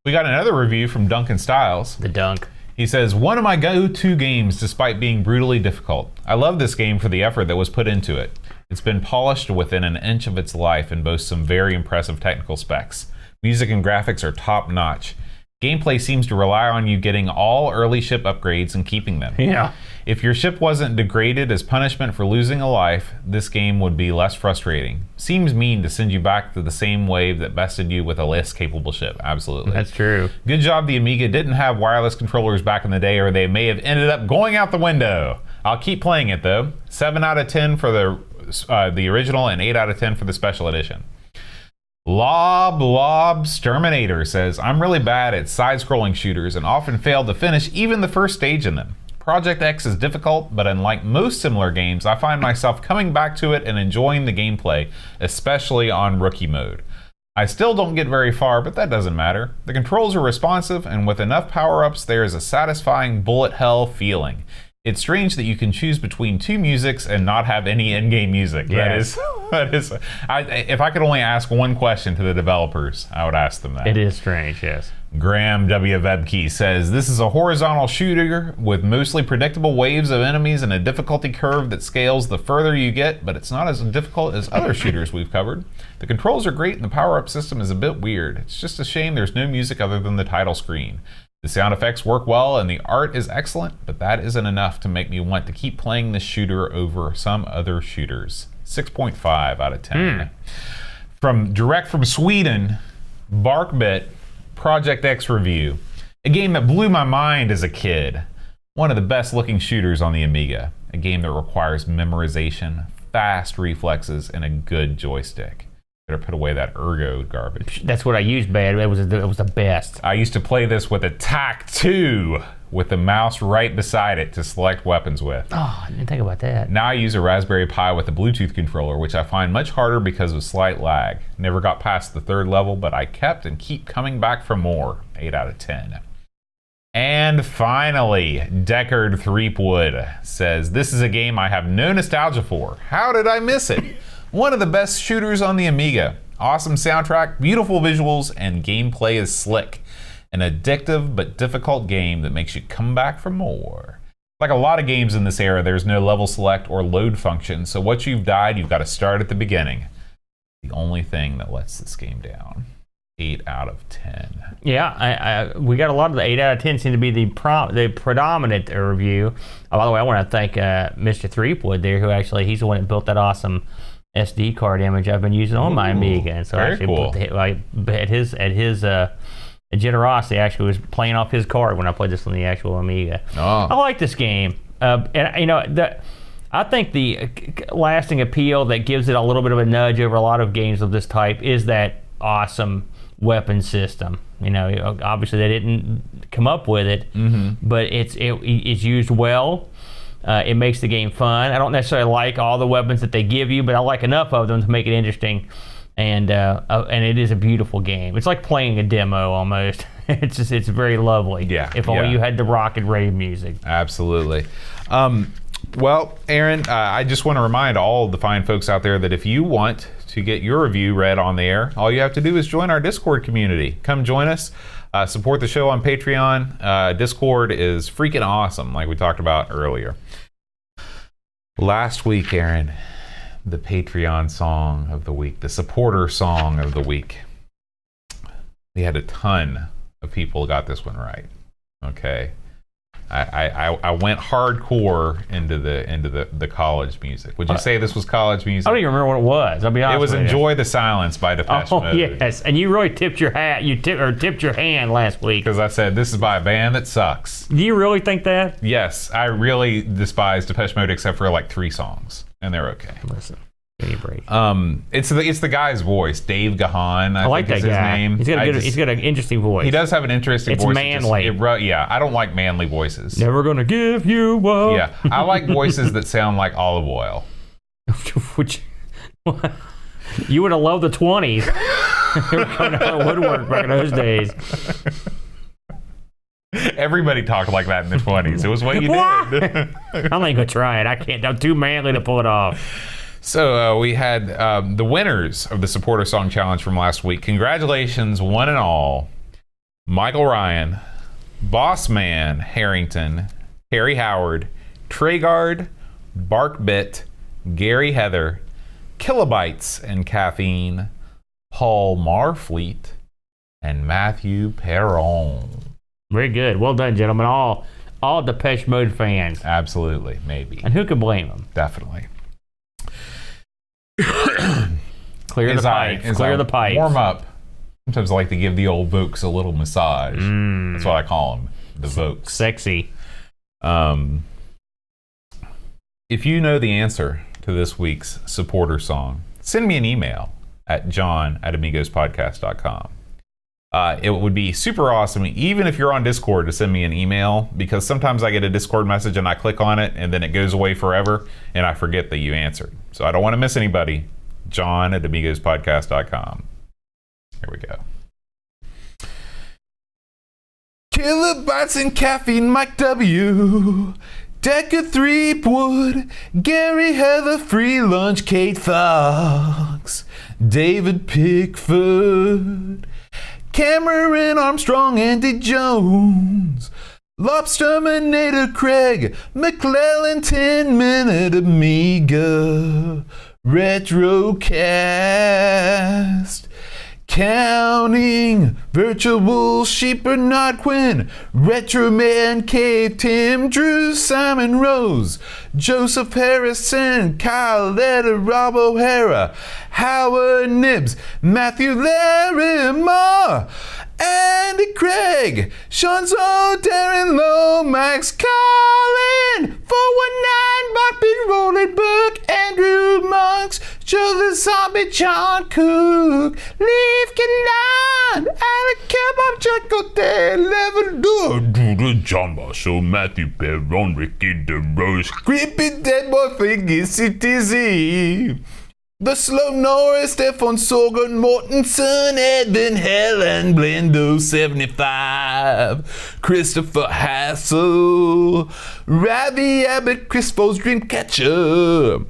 we got another review from Duncan Styles. The Dunk. He says, one of my go-to games despite being brutally difficult. I love this game for the effort that was put into it. It's been polished within an inch of its life and boasts some very impressive technical specs. Music and graphics are top-notch. Gameplay seems to rely on you getting all early ship upgrades and keeping them. Yeah. If your ship wasn't degraded as punishment for losing a life, this game would be less frustrating. Seems mean to send you back to the same wave that bested you with a less capable ship. Absolutely. That's true. Good job the Amiga didn't have wireless controllers back in the day, or they may have ended up going out the window. I'll keep playing it though. 7 out of 10 for the original and 8 out of 10 for the special edition. Lob Terminator says, I'm really bad at side-scrolling shooters and often fail to finish even the first stage in them. Project X is difficult, but unlike most similar games, I find myself coming back to it and enjoying the gameplay, especially on rookie mode. I still don't get very far, but that doesn't matter. The controls are responsive, and with enough power-ups, there is a satisfying bullet hell feeling. It's strange that you can choose between two musics and not have any in-game music. Yes. That is. If I could only ask one question to the developers, I would ask them that. It is strange, yes. Graham W. Vebke says, this is a horizontal shooter with mostly predictable waves of enemies and a difficulty curve that scales the further you get, but it's not as difficult as other shooters we've covered. The controls are great and the power-up system is a bit weird. It's just a shame there's no music other than the title screen. The sound effects work well and the art is excellent, but that isn't enough to make me want to keep playing this shooter over some other shooters. 6.5 out of 10. Direct from Sweden, Barkbit, Project X review. A game that blew my mind as a kid. One of the best looking shooters on the Amiga. A game that requires memorization, fast reflexes, and a good joystick. Better put away that ergo garbage. That's what I used, bad. It was the best. I used to play this with a TAC-2 with the mouse right beside it to select weapons with. Oh, I didn't think about that. Now I use a Raspberry Pi with a Bluetooth controller, which I find much harder because of slight lag. Never got past the 3rd level, but I kept and keep coming back for more. 8 out of 10. And finally, Deckard Threepwood says, this is a game I have no nostalgia for. How did I miss it? One of the best shooters on the Amiga. Awesome soundtrack, beautiful visuals, and gameplay is slick. An addictive but difficult game that makes you come back for more. Like a lot of games in this era, there's no level select or load function, so once you've died, you've got to start at the beginning. The only thing that lets this game down. 8 out of 10. Yeah, we got a lot of the 8 out of 10 seem to be the predominant review. Oh, by the way, I want to thank Mr. Threepwood there, who actually, he's the one that built that awesome SD card image I've been using on my Amiga. And so very cool. At his generosity, actually was playing off his card when I played this on the actual Amiga. Oh. I like this game. And you know, I think the lasting appeal that gives it a little bit of a nudge over a lot of games of this type is that awesome weapon system. You know, obviously they didn't come up with it, but it's used well. It makes the game fun. I don't necessarily like all the weapons that they give you, but I like enough of them to make it interesting. And it is a beautiful game. It's like playing a demo almost. It's very lovely. Yeah. If only you had the rock and rave music. Absolutely. Well, Aaron, I just want to remind all the fine folks out there that if you want to get your review read on the air, all you have to do is join our Discord community. Come join us. Support the show on Patreon. Discord is freaking awesome, like we talked about earlier. Last week, Aaron, the Patreon song of the week, the supporter song of the week. We had a ton of people who got this one right. Okay. I went hardcore into the college music. Would you say this was college music? I don't even remember what it was. I'll be honest. It was with you. "Enjoy the Silence" by Depeche Mode. Oh yes, and you really tipped your hat. You tipped your hand last week because I said this is by a band that sucks. Do you really think that? Yes, I really despise Depeche Mode except for like 3 songs, and they're okay. Listen. Give me a break. It's the guy's voice, Dave Gahan. I like think that is guy. His name. He's got an interesting voice. He does have an interesting voice. It's manly. Yeah, I don't like manly voices. Never gonna give you up. Yeah, I like voices that sound like olive oil. Which you would have loved the 20s. They were coming out of woodwork back in those days. Everybody talked like that in the 20s. It was what you did. I'm not even gonna try it. I can't. I'm too manly to pull it off. So we had the winners of the Supporter Song Challenge from last week. Congratulations, one and all. Michael Ryan, Bossman Harrington, Harry Howard, Tragard, Barkbit, Gary Heather, Kilobytes and Caffeine, Paul Marfleet, and Matthew Perron. Very good. Well done, gentlemen. All Depeche Mode fans. Absolutely, maybe. And who could blame them? Definitely. Clear the pipes. Clear the pipes. Warm up. Sometimes I like to give the old Vokes a little massage. That's what I call them, the Vokes. Sexy. If you know the answer to this week's supporter song, send me an email at john@amigospodcast.com. It would be super awesome, even if you're on Discord, to send me an email, because sometimes I get a Discord message and I click on it and then it goes away forever and I forget that you answered. So I don't want to miss anybody. john@amigospodcast.com. Here we go. Kilobytes and Caffeine, Mike W. Deckard Threepwood, Gary Heather, Free Lunch, Kate Fox, David Pickford, Cameron Armstrong, Andy Jones, Lobsterminator Craig, McClellan 10-minute Amiga, Retrocast, Counting, Virtual Sheep, Bernard Quinn, Retro Man Cave, Tim Drew, Simon Rose, Joseph Harrison, Kyle Leder, Rob O'Hara, Howard Nibbs, Matthew Larimore, Andy Craig, Sean Zoe, Darren Lowe, Max Collin, 419, Buckbeat, Rolling Book, Andrew Monks, Joe the Zombie, John Cook, Leave Killan, Alec Kebab, Jack Cote, Level Doodle, John Marshall, Matthew Perron, Ricky DeRose, Creepy Dead Boy Thingy, CTZ. The Slow Norris, Stefan Sorgan, Mortensen, Edvin Helen, Blendo 75, Christopher Hassel, Ravi Abbott, Chris Foles, Dreamcatcher,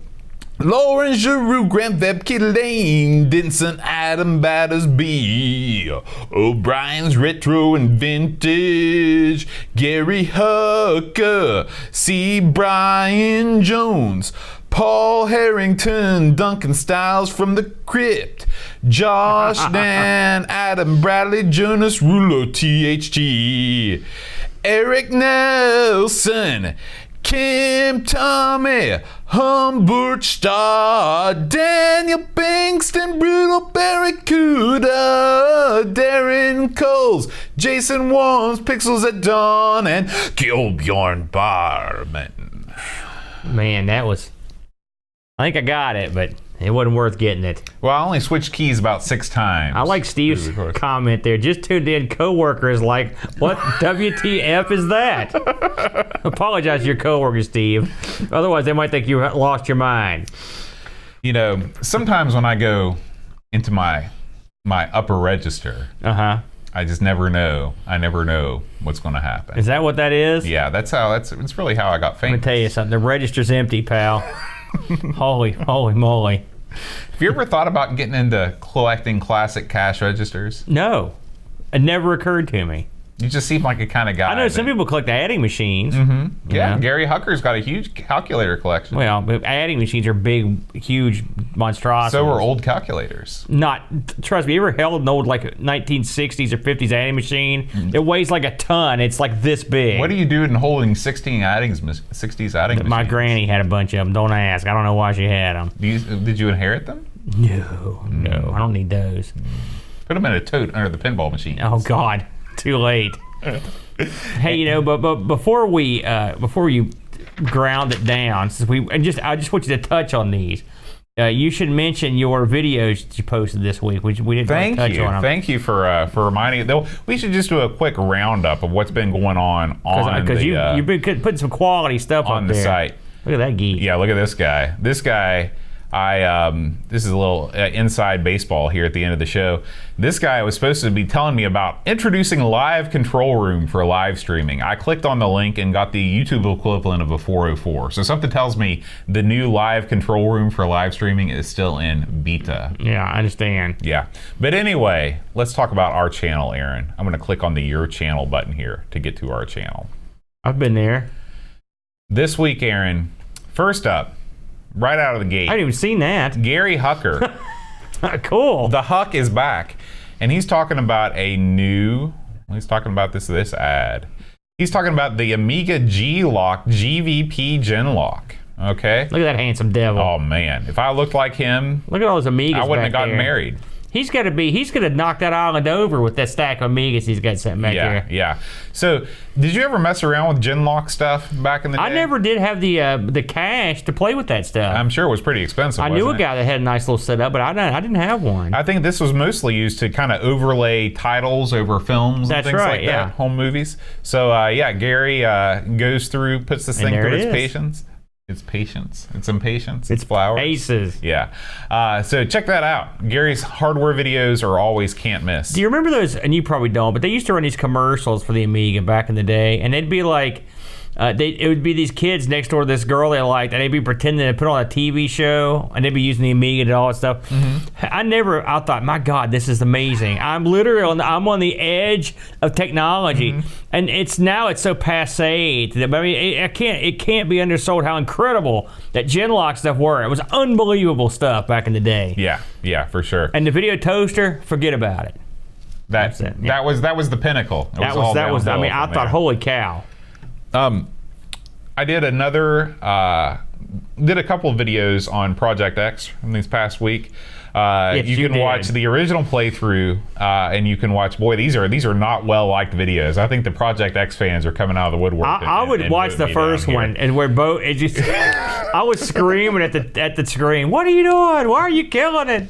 Lauren Giroux, Grant Vebke Lane, Denson, Adam Battersby, O'Brien's Retro and Vintage, Gary Hucker, C. Brian Jones, Paul Harrington, Duncan Styles from the Crypt, Josh Dan, Adam Bradley, Jonas Rulo, THT, Eric Nelson, Kim Tommy, Humbert Star, Daniel Bankston, Brutal Barracuda, Darren Coles, Jason Worms, Pixels at Dawn, and Gilbjorn Barman. Man, that was... I think I got it, but it wasn't worth getting it. Well, I only switched keys about 6 times. I like Steve's comment there. Just tuned in. Coworker is like, what WTF is that? Apologize to your coworker, Steve. Otherwise, they might think you lost your mind. You know, sometimes when I go into my upper register, I just never know. I never know what's going to happen. Is that what that is? Yeah, it's really how I got famous. Let me tell you something. The register's empty, pal. Holy moly. Have you ever thought about getting into collecting classic cash registers? No. It never occurred to me. You just seem like a kind of guy. I know some people collect adding machines. Yeah, Gary Hucker's got a huge calculator collection. Well, but adding machines are big, huge monstrosities. So are old calculators. Trust me, you ever held an old like 1960s or 50s adding machine? It weighs like a ton. It's like this big. What do you do in holding 60s adding machines? My granny had a bunch of them. Don't ask. I don't know why she had them. Did you inherit them? No. I don't need those. Put them in a tote under the pinball machine. Oh, God. Too late. Hey, you know, but before you ground it down, I just want you to touch on these. You should mention your videos that you posted this week, which we didn't touch on them. Thank you for reminding me. We should just do a quick roundup of what's been going on because you've been putting some quality stuff on the site. Look at that geek. Yeah, look at this guy. This guy. This is a little inside baseball here at the end of the show. This guy was supposed to be telling me about introducing live control room for live streaming. I clicked on the link and got the YouTube equivalent of a 404. So something tells me the new live control room for live streaming is still in beta. Yeah, I understand. Yeah. But anyway, let's talk about our channel, Aaron. I'm going to click on the Your Channel button here to get to our channel. I've been there. This week, Aaron, first up, right out of the gate. I haven't even seen that. Gary Hucker. Cool. The Huck is back. And he's talking about he's talking about this ad. He's talking about the Amiga G-Lock GVP Genlock. Okay? Look at that handsome devil. Oh, man. If I looked like him, look at all those Amigas I wouldn't have back gotten there. married. He's gonna knock that island over with that stack of Amigas he's got sitting back there. Yeah. So, did you ever mess around with Genlock stuff back in the day? I never did have the cash to play with that stuff. I'm sure it was pretty expensive. I knew a guy that had a nice little setup, but I didn't have one. I think this was mostly used to kind of overlay titles over films and things like that, home movies. So, Gary goes through, puts this thing through its patience. It's patience. It's impatience. It's flowers. Aces. Yeah. So check that out. Gary's hardware videos are always can't miss. Do you remember those? And you probably don't, but they used to run these commercials for the Amiga back in the day, and they'd be like, it would be these kids next door to this girl they liked, and they'd be pretending to put on a TV show, and they'd be using the Amiga and all that stuff. I thought, my God, this is amazing. I'm on the edge of technology, and it's so passe. I mean, it can't be undersold how incredible that Genlock stuff were. It was unbelievable stuff back in the day. Yeah, for sure. And the video toaster, forget about it. That was the pinnacle. I thought, holy cow. I did a couple of videos on Project X from this past week. You can watch the original playthrough, and you can watch. Boy, these are not well liked videos. I think the Project X fans are coming out of the woodwork. I would watch the first one, and we're both. I was screaming at the screen. What are you doing? Why are you killing it?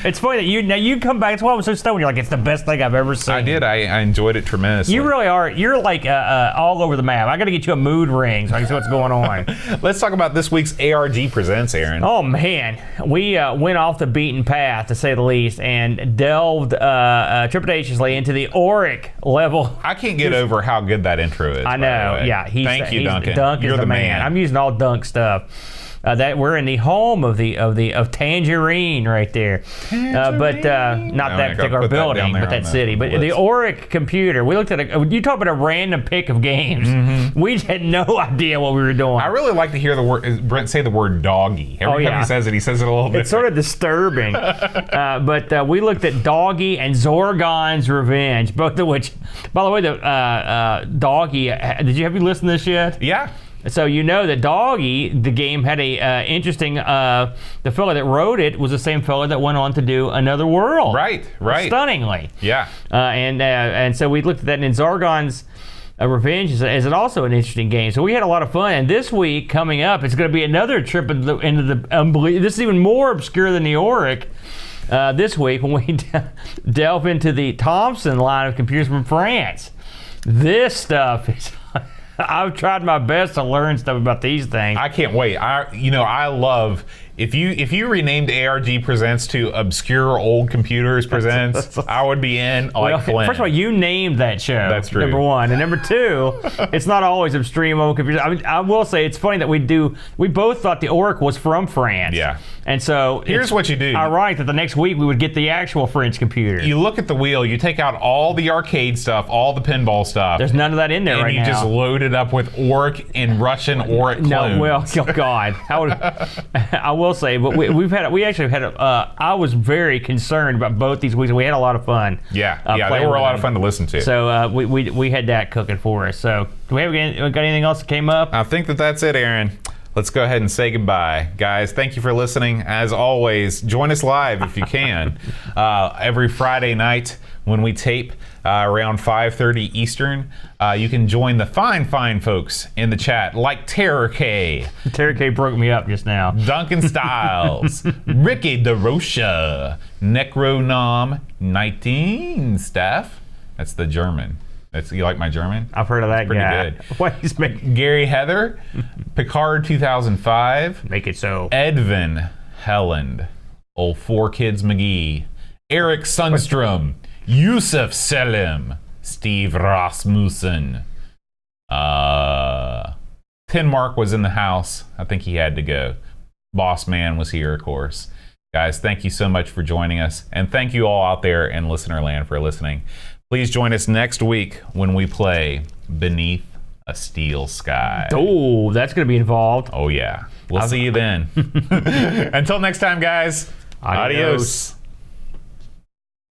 It's funny that you come back. That's why I was so stoned. You're like, it's the best thing I've ever seen. I did. I enjoyed it tremendously. You really are. You're like all over the map. I got to get you a mood ring so I can see what's going on. Let's talk about this week's ARG Presents, Aaron. Oh man, we went off the beaten path, to say the least, and delved trepidatiously into the Auric level. I can't get over how good that intro is. I know. Yeah. Thank you, Duncan. Dunk You're is the man. I'm using all Dunk stuff. That we're in the home of Tangerine right there, but not that particular building, but that city. But the Auric computer. We looked at you talk about a random pick of games. We had no idea what we were doing. I really like to hear Brent say the word doggy. Every time he says it a little bit. It's sort of disturbing. But we looked at Doggy and Zorgon's Revenge, both of which, by the way, the Doggy. Have you listened to this yet? Yeah. So you know that Doggy, the game had a interesting. The fellow that wrote it was the same fellow that went on to do Another World. Right. Stunningly. Yeah. And so we looked at that, and Zorgon's Revenge is also an interesting game. So we had a lot of fun. And this week coming up, it's going to be another trip into the unbelievable. This is even more obscure than the Auric. This week when we delve into the Thompson line of computers from France. This stuff is. I've tried my best to learn stuff about these things. I can't wait. I love if you renamed ARG Presents to Obscure Old Computers Presents, I would be in like Flynn. First of all, you named that show. That's true. Number one, and number two, it's not always Obscure Old Computers. I mean, I will say it's funny that we both thought the Auric was from France. Yeah. And so here's what you do. Ironic that the next week we would get the actual French computer. You look at the wheel, you take out all the arcade stuff, all the pinball stuff. There's none of that in there right now. And you just load it up with Auric and Russian Auric clones. No, well, oh God. I will say, but we actually had I was very concerned about both these weeks. We had a lot of fun. Yeah, they were a lot of fun to listen to. So we had that cooking for us. So do we got anything else that came up? I think that's it, Aaron. Let's go ahead and say goodbye. Guys, thank you for listening. As always, join us live if you can. Every Friday night when we tape around 5:30 Eastern. You can join the fine folks in the chat like Terror K. Terror K broke me up just now. Duncan Styles, Ricky DeRocha, Necronom 19 Staff. That's the German. You like my German? I've heard of that pretty guy. Good. What he's making? Gary Heather, Picard 2005. Make it so. Edvin Helland, old Four Kids McGee, Eric Sundstrom, Yusuf Selim, Steve Rasmussen. Mark was in the house. I think he had to go. Boss Man was here, of course. Guys, thank you so much for joining us. And thank you all out there in listener land for listening. Please join us next week when we play Beneath a Steel Sky. Oh, that's going to be involved. Oh, yeah. We'll see you then. Until next time, guys. Adios.